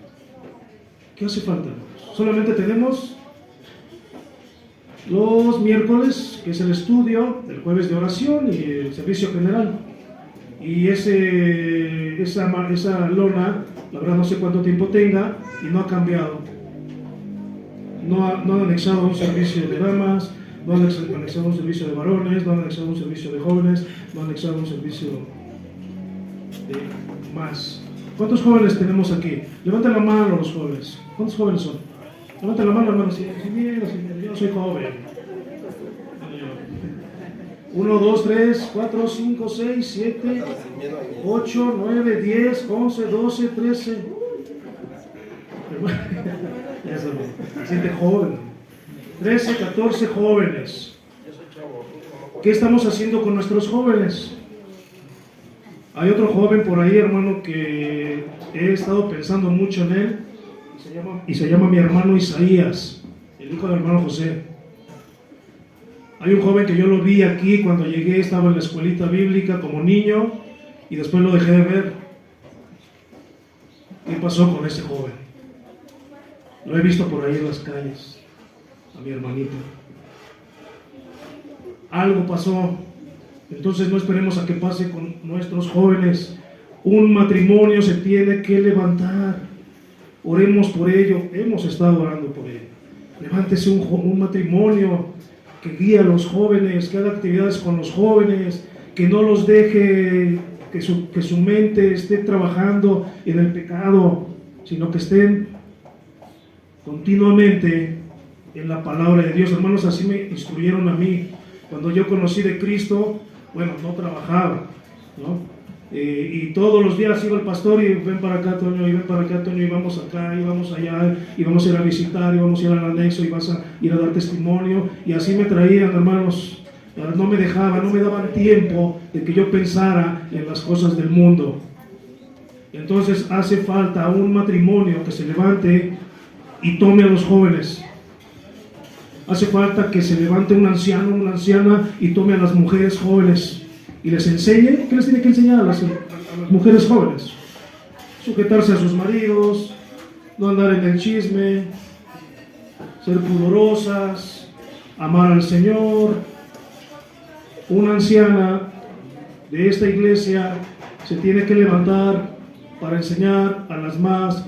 ¿qué hace falta, hermanos? Solamente tenemos los miércoles, que es el estudio, el jueves de oración y el servicio general. Y esa lona, la verdad no sé cuánto tiempo tenga y no ha cambiado. No han anexado un servicio de damas, no han anexado un servicio de varones, no han anexado un servicio de jóvenes, no han anexado un servicio de más. ¿Cuántos jóvenes tenemos aquí? Levanten la mano los jóvenes. ¿Cuántos jóvenes son? Levanten la mano, hermano. Si yo soy joven. 1, 2, 3, 4, 5, 6, 7, 8, 9, 10, 11, 12, 13. Siente joven. 13, 14 jóvenes. ¿Qué estamos haciendo con nuestros jóvenes? Hay otro joven por ahí, hermano, que he estado pensando mucho en él y se llama mi hermano Isaías, el hijo del hermano José. Hay un joven que yo lo vi aquí cuando llegué, estaba en la escuelita bíblica como niño y después lo dejé de ver. ¿Qué pasó con ese joven? Lo he visto por ahí en las calles, a mi hermanito. Algo pasó. Entonces no esperemos a que pase con nuestros jóvenes. Un matrimonio se tiene que levantar. Oremos por ello. Hemos estado orando por ello. Levántese un matrimonio que guíe a los jóvenes, que haga actividades con los jóvenes, que no los deje que su mente esté trabajando en el pecado, sino que estén continuamente en la palabra de Dios. Hermanos, así me instruyeron a mí. Cuando yo conocí de Cristo, bueno, no trabajaba, ¿no? Y todos los días iba el pastor y ven para acá, Toño, y ven para acá, Toño, y vamos acá, y vamos allá, y vamos a ir a visitar, y vamos a ir al anexo, y vas a ir a dar testimonio, y así me traían, hermanos, no me dejaban, no me daban tiempo de que yo pensara en las cosas del mundo. Entonces hace falta un matrimonio que se levante y tome a los jóvenes. Hace falta que se levante un anciano, una anciana y tome a las mujeres jóvenes y les enseñe. ¿Qué les tiene que enseñar a las mujeres jóvenes? Sujetarse a sus maridos, no andar en el chisme, ser pudorosas, amar al Señor. Una anciana de esta iglesia se tiene que levantar para enseñar a las más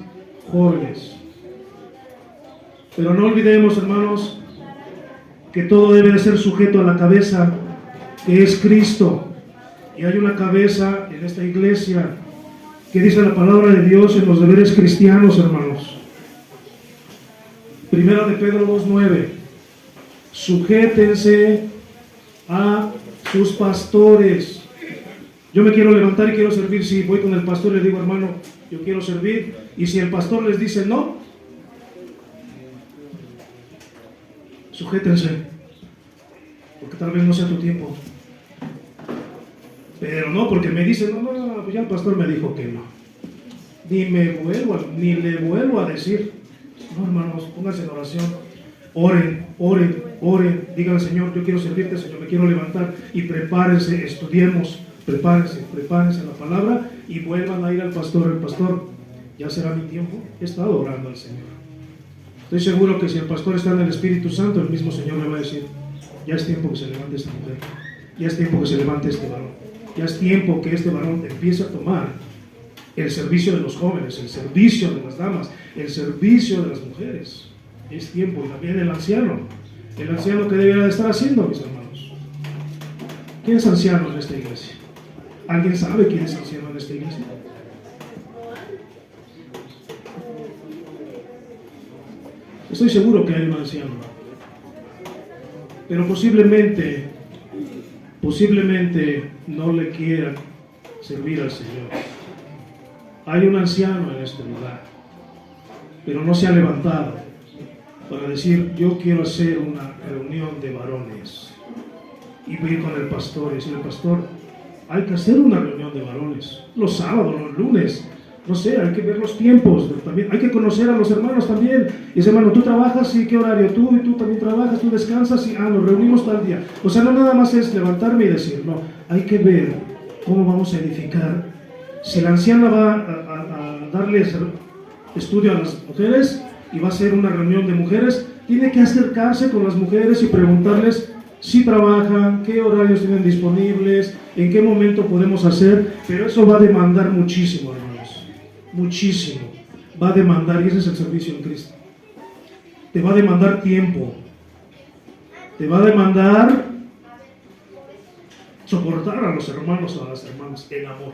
jóvenes. Pero no olvidemos, hermanos, que todo debe de ser sujeto a la cabeza, que es Cristo. Y hay una cabeza en esta iglesia que dice la palabra de Dios en los deberes cristianos, hermanos. Primera de Pedro 2:9. Sujétense a sus pastores. Yo me quiero levantar y quiero servir. Si voy con el pastor y le digo, hermano, yo quiero servir, y si el pastor les dice no, sujétense, porque tal vez no sea tu tiempo. Pero no, porque me dicen, no, pues ya el pastor me dijo que no. Ni le vuelvo a decir. No, hermanos, pónganse en oración. Oren. Digan, Señor, yo quiero servirte, Señor, me quiero levantar. Y prepárense, estudiemos. Prepárense en la palabra y vuelvan a ir al pastor. El pastor, ya será mi tiempo. He estado orando al Señor. Estoy seguro que si el pastor está en el Espíritu Santo, el mismo Señor le va a decir, ya es tiempo que se levante esta mujer, ya es tiempo que se levante este varón, ya es tiempo que este varón empiece a tomar el servicio de los jóvenes, el servicio de las damas, el servicio de las mujeres. Es tiempo. Y también el anciano que debería de estar haciendo, mis hermanos. ¿Quién es anciano en esta iglesia? ¿Alguien sabe quién es anciano en esta iglesia? Estoy seguro que hay un anciano, pero posiblemente no le quiera servir al Señor. Hay un anciano en este lugar, pero no se ha levantado para decir, yo quiero hacer una reunión de varones y voy con el pastor y decirle, pastor, hay que hacer una reunión de varones los sábados, los lunes, no sé, hay que ver los tiempos, también hay que conocer a los hermanos también. Y dice, hermano, tú trabajas, ¿y qué horario? Tú también trabajas, tú descansas, y nos reunimos tal día. O sea, no nada más es levantarme y decir, no, hay que ver cómo vamos a edificar. Si la anciana va a darle estudio a las mujeres y va a hacer una reunión de mujeres, tiene que acercarse con las mujeres y preguntarles si trabajan, qué horarios tienen disponibles, en qué momento podemos hacer, pero eso va a demandar muchísimo, hermanos, muchísimo, va a demandar, y ese es el servicio en Cristo, te va a demandar tiempo, te va a demandar soportar a los hermanos o a las hermanas en amor,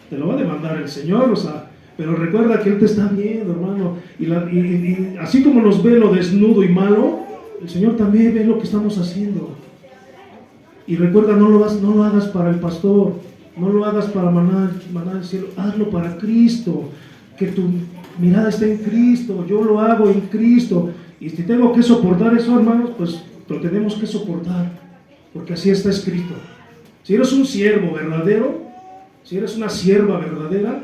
te lo va a demandar el Señor, o sea, pero recuerda que Él te está viendo, hermano, y así como nos ve lo desnudo y malo, el Señor también ve lo que estamos haciendo. Y recuerda, no lo hagas para el pastor, no lo hagas para maná del cielo, hazlo para Cristo, que tu mirada esté en Cristo, yo lo hago en Cristo. Y si tengo que soportar eso, hermanos, pues lo tenemos que soportar, porque así está escrito. Si eres un siervo verdadero, si eres una sierva verdadera,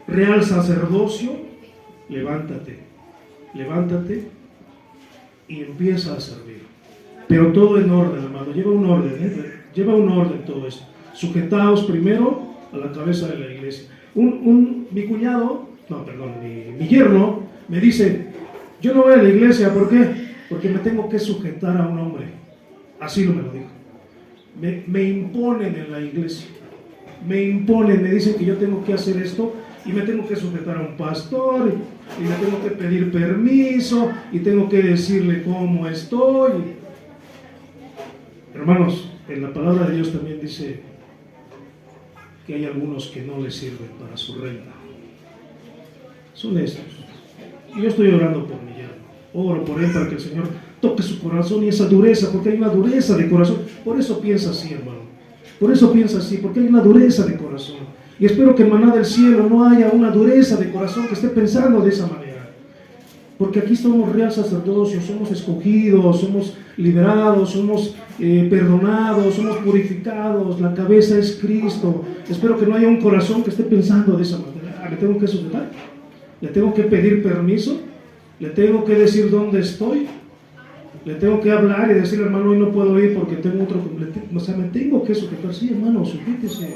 real sacerdocio, levántate y empieza a servir. Pero todo en orden, hermano, lleva un orden todo esto. Sujetaos primero a la cabeza de la iglesia. Mi yerno me dice, yo no voy a la iglesia, ¿por qué? Porque me tengo que sujetar a un hombre. Así me lo dijo. Me imponen en la iglesia. Me dicen que yo tengo que hacer esto y me tengo que sujetar a un pastor y le tengo que pedir permiso y tengo que decirle cómo estoy. Hermanos, en la palabra de Dios también dice que hay algunos que no le sirven para su reina. Son estos. Y yo estoy orando por mi yerno. Oro por él para que el Señor toque su corazón y esa dureza, porque hay una dureza de corazón. Por eso piensa así, hermano. Por eso piensa así, porque hay una dureza de corazón. Y espero que en Maná del Cielo no haya una dureza de corazón que esté pensando de esa manera. Porque aquí somos real sacerdocio, somos escogidos, somos liberados, somos perdonados, somos purificados, la cabeza es Cristo. Espero que no haya un corazón que esté pensando de esa manera. ¿Le tengo que sujetar? ¿Le tengo que pedir permiso? ¿Le tengo que decir dónde estoy? ¿Le tengo que hablar y decir, hermano, hoy no puedo ir porque tengo otro... O sea, me tengo que sujetar. Sí, hermano, sujétese.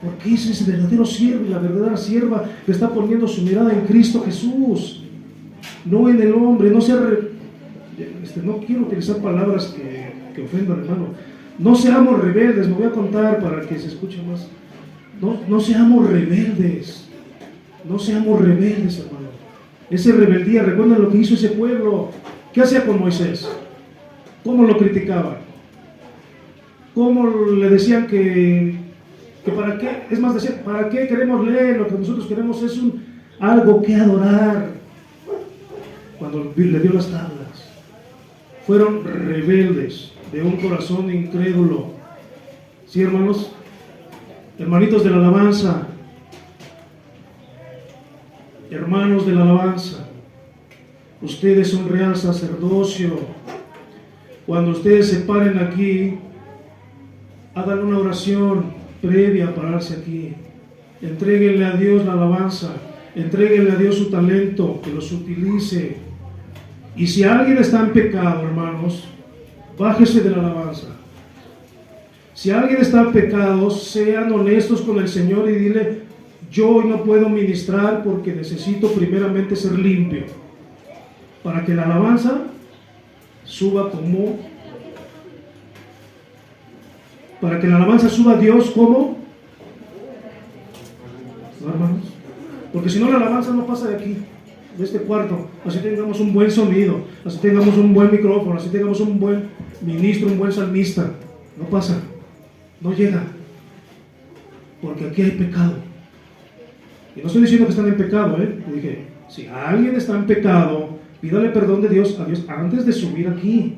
Porque ese es el verdadero siervo y la verdadera sierva que está poniendo su mirada en Cristo Jesús. No en el hombre, no quiero utilizar palabras que ofendan, hermano. No seamos rebeldes, me voy a contar para que se escuche más. No seamos rebeldes, no seamos rebeldes, hermano. Esa rebeldía, recuerden lo que hizo ese pueblo. ¿Qué hacía con Moisés? ¿Cómo lo criticaban? ¿Cómo le decían que para qué? Es más, decían, ¿para qué queremos leer? Lo que nosotros queremos es algo que adorar. Cuando le dio las tablas, fueron rebeldes, de un corazón incrédulo. ¿Sí, hermanos? Hermanitos de la alabanza, hermanos de la alabanza, ustedes son real sacerdocio. Cuando ustedes se paren aquí, hagan una oración previa a pararse aquí. Entréguenle a Dios la alabanza, entréguenle a Dios su talento, que los utilice. Y si alguien está en pecado, hermanos, bájese de la alabanza. Si alguien está en pecado, sean honestos con el Señor y dile, yo hoy no puedo ministrar porque necesito primeramente ser limpio, para que la alabanza suba a Dios como, ¿no, hermanos? Porque si no, la alabanza no pasa de aquí, de este cuarto, así tengamos un buen sonido, así tengamos un buen micrófono, así tengamos un buen ministro, un buen salmista, no pasa, no llega, porque aquí hay pecado. Y no estoy diciendo que están en pecado, dije, si alguien está en pecado, pídale perdón de Dios a Dios antes de subir aquí,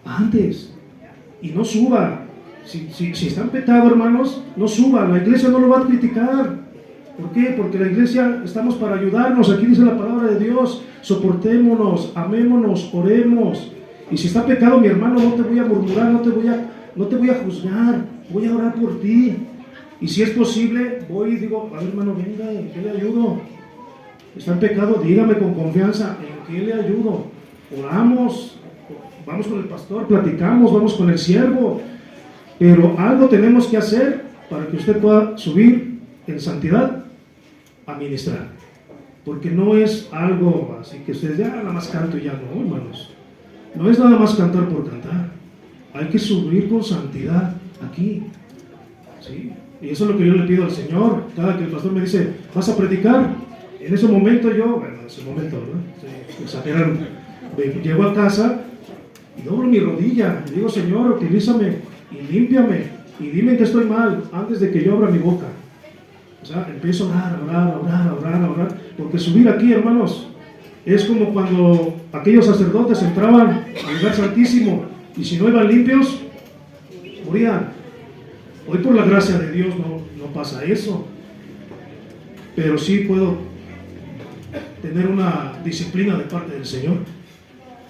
antes, y no suba. Si está en pecado, hermanos, no suba, la iglesia no lo va a criticar. ¿Por qué? Porque la iglesia estamos para ayudarnos. Aquí dice la palabra de Dios, soportémonos, amémonos, oremos. Y si está pecado, mi hermano, no te voy a murmurar, no te voy a juzgar, voy a orar por ti. Y si es posible, voy y digo, a ver, hermano, venga, ¿en qué le ayudo? Está en pecado, dígame con confianza, ¿en qué le ayudo? Oramos, vamos con el pastor, platicamos, vamos con el siervo. Pero algo tenemos que hacer para que usted pueda subir en santidad a ministrar, porque no es algo así que ustedes ya nada más canto y ya no, hermanos, no es nada más cantar por cantar, hay que subir con santidad aquí, ¿sí? Y eso es lo que yo le pido al Señor. Cada que el pastor me dice, ¿vas a predicar? En ese momento en ese momento, ¿verdad? Sí, exageraron. Llego a casa y doblo mi rodilla y digo, Señor, utilízame y límpiame y dime que estoy mal antes de que yo abra mi boca. O sea, empiezo a orar, porque subir aquí, hermanos, es como cuando aquellos sacerdotes entraban al lugar santísimo y si no iban limpios, morían. Hoy por la gracia de Dios no pasa eso, pero sí puedo tener una disciplina de parte del Señor.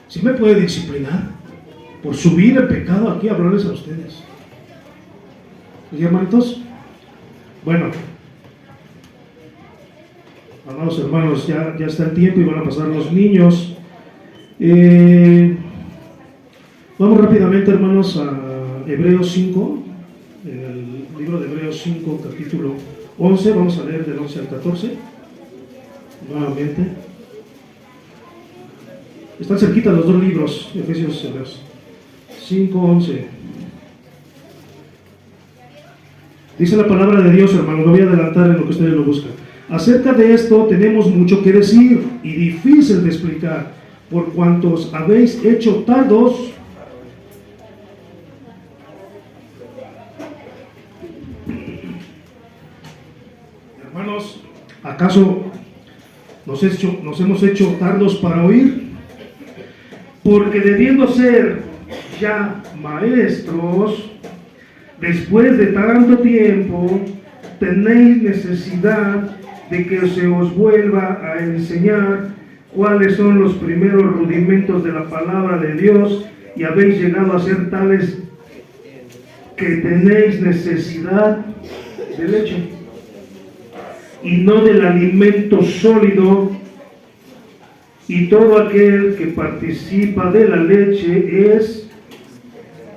Sí me puede disciplinar por subir el pecado aquí a hablarles a ustedes. ¿Y hermanitos? Bueno, amados hermanos, ya está el tiempo y van a pasar los niños. Vamos rápidamente, hermanos, a Hebreos 5, el libro de Hebreos 5, capítulo 11, vamos a leer del 11 al 14, nuevamente. Están cerquitas los dos libros, Efesios y Hebreos. 5, 11. Dice la palabra de Dios, hermano, me voy a adelantar en lo que ustedes lo buscan. Acerca de esto tenemos mucho que decir y difícil de explicar, por cuantos habéis hecho tardos hermanos, ¿acaso nos hemos hecho tardos para oír? Porque debiendo ser ya maestros, Después de tanto tiempo, tenéis necesidad de que se os vuelva a enseñar cuáles son los primeros rudimentos de la palabra de Dios, y habéis llegado a ser tales que tenéis necesidad de leche y no del alimento sólido, y todo aquel que participa de la leche es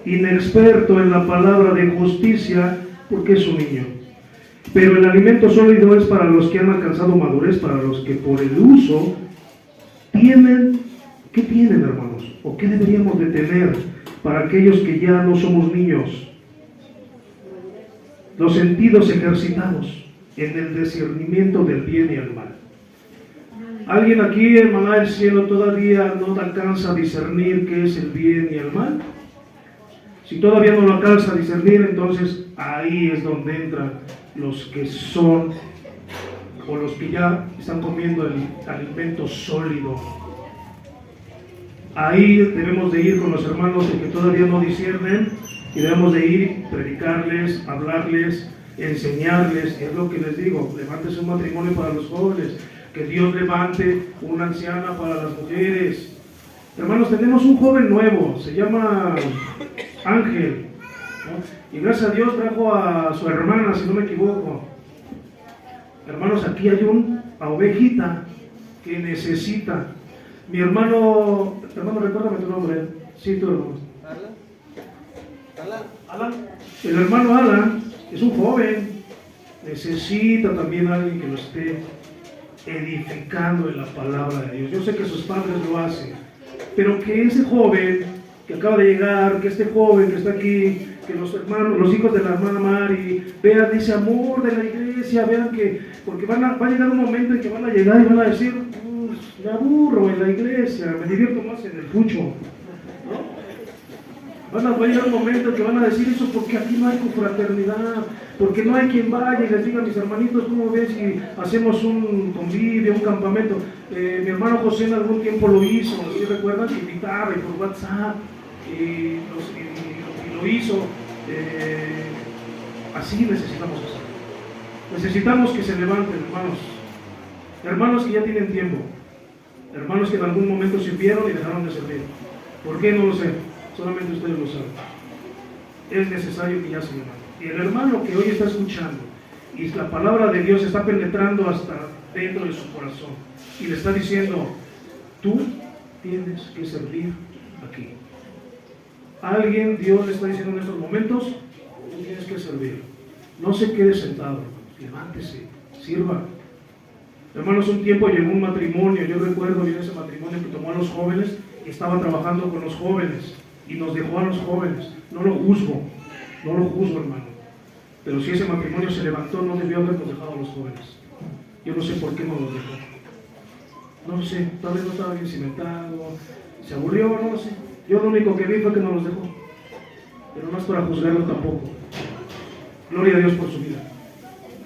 inexperto en la palabra de justicia, porque es un niño. Pero el alimento sólido es para los que han alcanzado madurez, para los que por el uso tienen. ¿Qué tienen, hermanos? ¿O qué deberíamos de tener para aquellos que ya no somos niños? Los sentidos ejercitados en el discernimiento del bien y el mal. ¿Alguien aquí, hermana del cielo, todavía no alcanza a discernir qué es el bien y el mal? Si todavía no lo alcanza a discernir, entonces ahí es donde entran los que son, o los que ya están comiendo el alimento sólido. Ahí debemos de ir con los hermanos de que todavía no disciernen, y debemos de ir, predicarles, hablarles, enseñarles. Es lo que les digo: levántese un matrimonio para los jóvenes, que Dios levante una anciana para las mujeres. Hermanos, tenemos un joven nuevo, se llama Ángel, ¿no? Y gracias a Dios trajo a su hermana, si no me equivoco. Hermanos, aquí hay una ovejita que necesita. Mi hermano, recuérdame tu nombre. Sí, tu hermano. Alan. El hermano Alan es un joven, necesita también a alguien que lo esté edificando en la palabra de Dios. Yo sé que sus padres lo hacen, pero que ese joven que acaba de llegar, que este joven que está aquí, que los hermanos, los hijos de la hermana Mari, vean ese amor de la iglesia, vean que, porque va a llegar un momento en que van a llegar y van a decir: me aburro en la iglesia, me divierto más en el pucho, ¿no? Va a llegar un momento en que van a decir eso, porque aquí no hay confraternidad, porque no hay quien vaya y les diga: mis hermanitos, ¿cómo ven si hacemos un convivio, un campamento? Mi hermano José en algún tiempo lo hizo, ¿sí recuerdan? Que invitaba y por WhatsApp, y lo hizo. Así necesitamos hacer. Necesitamos que se levanten, hermanos que ya tienen tiempo, hermanos que en algún momento sirvieron y dejaron de servir. ¿Por qué? No lo sé, solamente ustedes lo saben. Es necesario que ya se levanten. Y el hermano que hoy está escuchando y la palabra de Dios está penetrando hasta dentro de su corazón y le está diciendo: tú tienes que servir aquí. Alguien, Dios le está diciendo en estos momentos: tú tienes que servir. No se quede sentado, levántese, sirva. Hermanos, un tiempo llegó un matrimonio, yo recuerdo bien ese matrimonio, que tomó a los jóvenes y estaba trabajando con los jóvenes y nos dejó a los jóvenes. No lo juzgo, hermano, pero si ese matrimonio se levantó, no debió habernos dejado a los jóvenes. Yo no sé por qué no los dejó, no sé, tal vez no estaba bien cimentado, se aburrió, no lo sé. Yo lo único que vi fue que no los dejó, pero no es para juzgarlo tampoco. Gloria a Dios por su vida.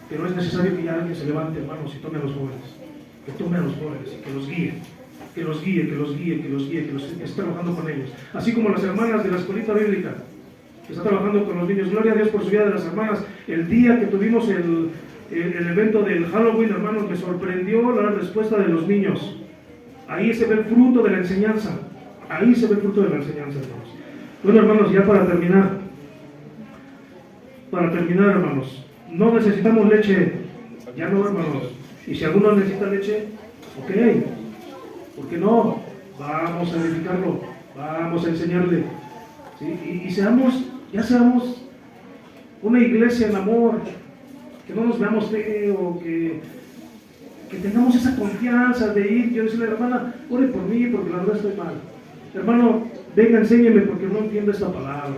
Pero es necesario que ya alguien se levante, hermanos, y tome a los jóvenes, que tome a los jóvenes y que los guíe, que esté trabajando con ellos. Así como las hermanas de la escuelita bíblica, que está trabajando con los niños. Gloria a Dios por su vida de las hermanas. El día que tuvimos el evento del Halloween, hermanos, me sorprendió la respuesta de los niños. Ahí se ve el fruto de la enseñanza. Hermanos. Bueno, hermanos, ya para terminar, hermanos, no necesitamos leche, ya no, hermanos. Y si alguno necesita leche, ok, ¿por qué no? Vamos a edificarlo, vamos a enseñarle, ¿sí? Y seamos una iglesia en amor, que no nos veamos feo, que tengamos esa confianza de ir. Yo decirle: hermana, ore por mí, porque la verdad estoy mal. Hermano, venga, enséñeme, porque no entiendo esta palabra.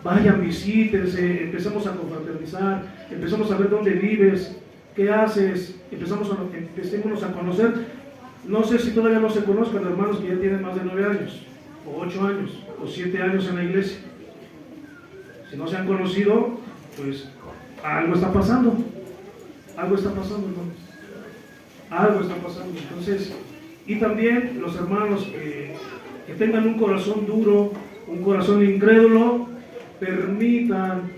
Vayan, visítense, empezamos a confraternizar, empezamos a ver dónde vives, qué haces, empecémonos a conocer. No sé si todavía no se conozcan, hermanos que ya tienen más de 9 años, o 8 años, o 7 años en la iglesia. Si no se han conocido, pues algo está pasando, hermanos. Algo está pasando. Entonces, y también los hermanos que tengan un corazón duro, un corazón incrédulo, permitan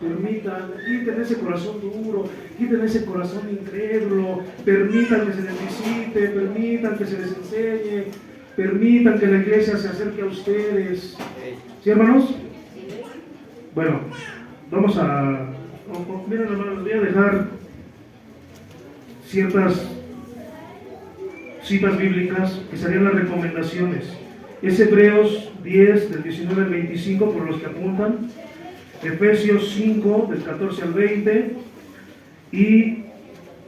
Permitan, quiten ese corazón duro, quiten ese corazón incrédulo, permitan que se les visite, permitan que se les enseñe, permitan que la iglesia se acerque a ustedes. ¿Sí, hermanos? Bueno, vamos a... Miren, hermanos, les voy a dejar ciertas citas bíblicas que serían las recomendaciones. Es Hebreos 10, del 19 al 25, por los que apuntan. Efesios 5, del 14 al 20. Y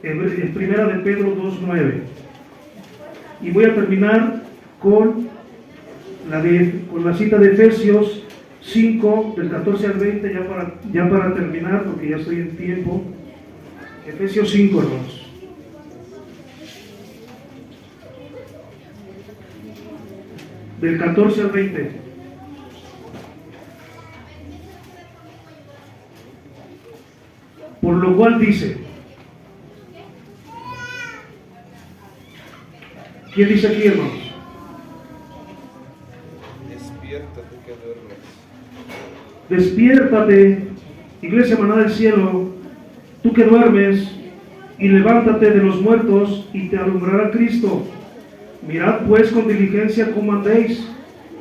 Primera de Pedro 2, 9. Y voy a terminar con la cita de Efesios 5, del 14 al 20, ya para terminar, porque ya estoy en tiempo. Efesios 5, hermanos. Del 14 al 20. Por lo cual dice, ¿quién dice aquí, hermanos? Despiértate que duermes. Despiértate, iglesia manada del cielo, tú que duermes, y levántate de los muertos, y te alumbrará Cristo. Mirad pues con diligencia cómo andéis,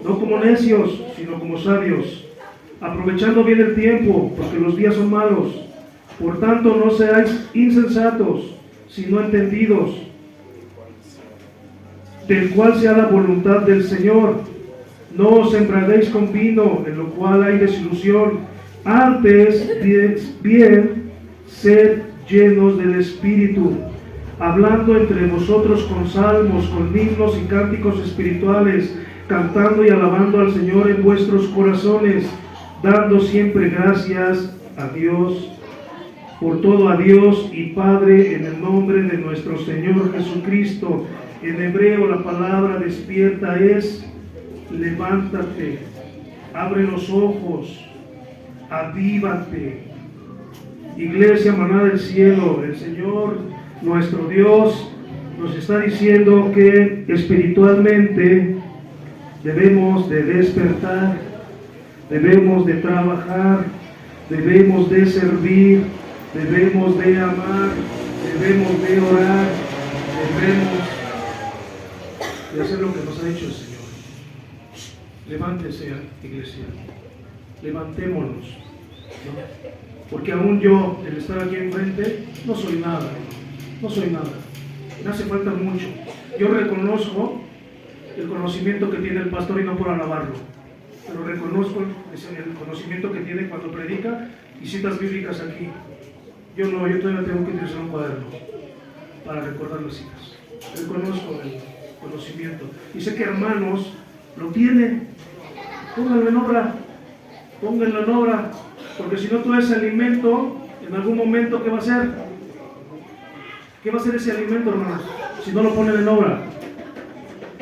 no como necios, sino como sabios, aprovechando bien el tiempo, porque los días son malos. Por tanto, no seáis insensatos, sino entendidos, del cual sea la voluntad del Señor. No os embriaguéis con vino, en lo cual hay desilusión. Antes, bien, sed llenos del Espíritu, hablando entre vosotros con salmos, con himnos y cánticos espirituales, cantando y alabando al Señor en vuestros corazones, dando siempre gracias a Dios, por todo a Dios y Padre, en el nombre de nuestro Señor Jesucristo. En hebreo la palabra despierta es levántate, abre los ojos, avívate. Iglesia manada del cielo, el Señor nuestro Dios nos está diciendo que espiritualmente debemos de despertar, debemos de trabajar, debemos de servir, debemos de amar, debemos de orar, debemos de hacer lo que nos ha dicho el Señor. Levántese, iglesia, levantémonos, ¿no? Porque aún yo, el estar aquí enfrente, no soy nada, no soy nada, me hace falta mucho. Yo reconozco el conocimiento que tiene el pastor y no por alabarlo, pero reconozco el conocimiento que tiene cuando predica y citas bíblicas aquí. Yo todavía tengo que utilizar un cuaderno para recordar las citas. Reconozco el conocimiento y sé que hermanos lo tienen. Pónganlo en obra, pónganlo en obra, porque si no todo ese alimento, en algún momento, ¿qué va a ser? ¿Qué va a ser ese alimento, hermanos? Si no lo ponen en obra,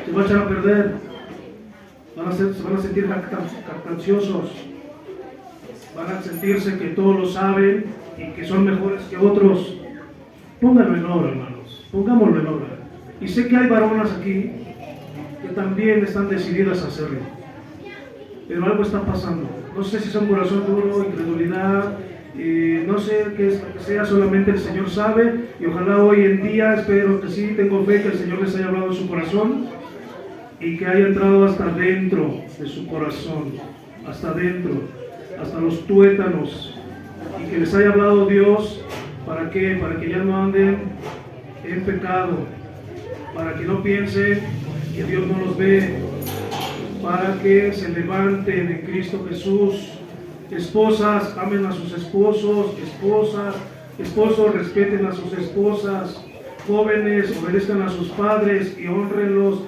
se va a echar a perder, se van a sentir jactanciosos, van a sentirse que todos lo saben y que son mejores que otros. Pónganlo en obra, hermanos, pongámoslo en obra. Y sé que hay varonas aquí que también están decididas a hacerlo, pero algo está pasando. No sé si es un corazón duro, incredulidad, no sé qué es lo que sea, solamente el Señor sabe. Y ojalá hoy en día, espero que sí, tengo fe que el Señor les haya hablado en su corazón y que haya entrado hasta dentro de su corazón, hasta dentro, hasta los tuétanos, y que les haya hablado Dios. ¿Para qué? Para que ya no anden en pecado, para que no piensen que Dios no los ve, para que se levanten en Cristo Jesús. Esposas, amen a sus esposos, esposos, respeten a sus esposas, jóvenes, obedezcan a sus padres y honrenlos.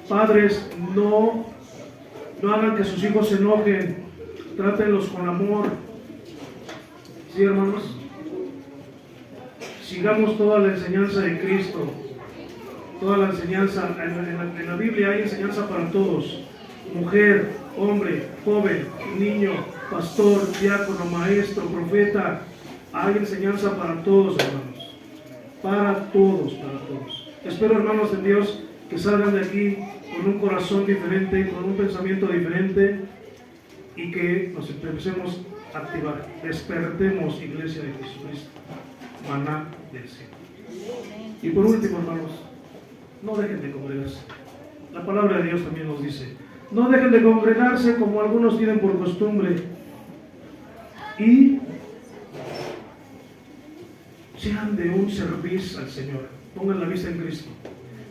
Padres, no hagan que sus hijos se enojen, trátenlos con amor. ¿Sí, hermanos? Sigamos toda la enseñanza de Cristo, toda la enseñanza. En la Biblia hay enseñanza para todos: mujer, hombre, joven, niño, pastor, diácono, maestro, profeta. Hay enseñanza para todos, hermanos, para todos, para todos. Espero, hermanos de Dios, que salgan de aquí con un corazón diferente, con un pensamiento diferente, y que nos empecemos activar. Despertemos, iglesia de Jesucristo, maná del cielo. Y por último, hermanos, no dejen de congregarse. La palabra de Dios también nos dice, no dejen de congregarse como algunos tienen por costumbre, y sean de un servicio al Señor. Pongan la vista en Cristo.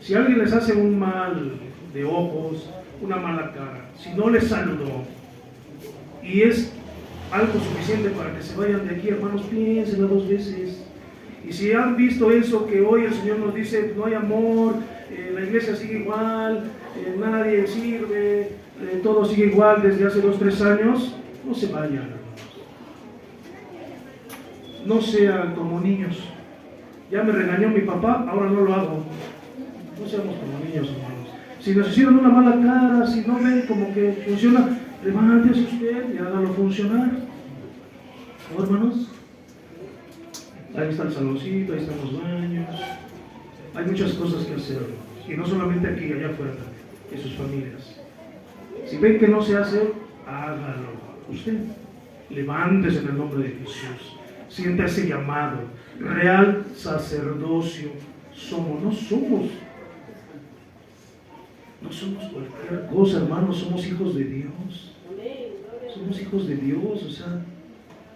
Si alguien les hace un mal de ojos, una mala cara, si no les saludó y es algo suficiente para que se vayan de aquí, hermanos, piénsenlo 2 veces. Y si han visto eso que hoy el Señor nos dice, no hay amor, la iglesia sigue igual, nadie sirve, todo sigue igual desde hace 2 o 3 años, no se vayan, hermanos. No sean como niños. Ya me regañó mi papá, ahora no lo hago. No seamos como niños, hermanos. Si nos hicieron una mala cara, si no ven como que funciona, levántese usted y hágalo funcionar. ¿No, hermanos? Ahí está el saloncito, ahí están los baños. Hay muchas cosas que hacer, hermanos. Y no solamente aquí, allá afuera también, en sus familias. Si ven que no se hace, hágalo. Usted, levántese en el nombre de Jesús. Sienta ese llamado. Real sacerdocio somos. No somos cualquier cosa, hermanos. Somos hijos de Dios. Somos hijos de Dios. O sea,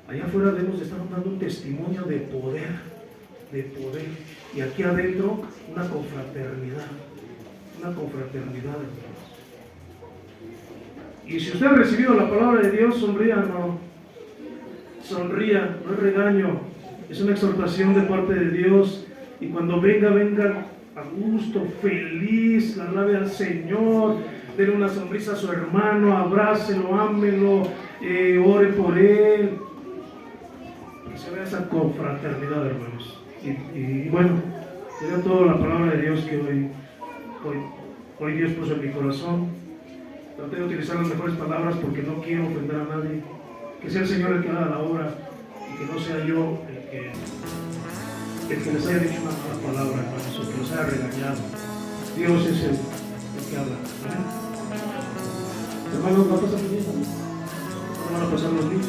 allá afuera debemos de estar dando un testimonio de poder. Y aquí adentro una confraternidad. Hermanos. Y si usted ha recibido la palabra de Dios, sonría, hermano. Sonría, no es regaño, es una exhortación de parte de Dios. Y cuando venga a gusto, feliz, alabe al Señor, denle una sonrisa a su hermano, abrácelo, ámelo, ore por él. Que se vea esa confraternidad, hermanos. Y bueno, sería toda la palabra de Dios que hoy Dios puso en mi corazón. Traté de utilizar las mejores palabras porque no quiero ofender a nadie. Que sea el Señor el que haga la obra y que no sea yo el que les haya dicho una mala palabra, hermanos, o que los haya regañado. Dios es el que habla. ¿Amén? Hermanos, ¿va a pasar bien? ¿No van a pasar los días?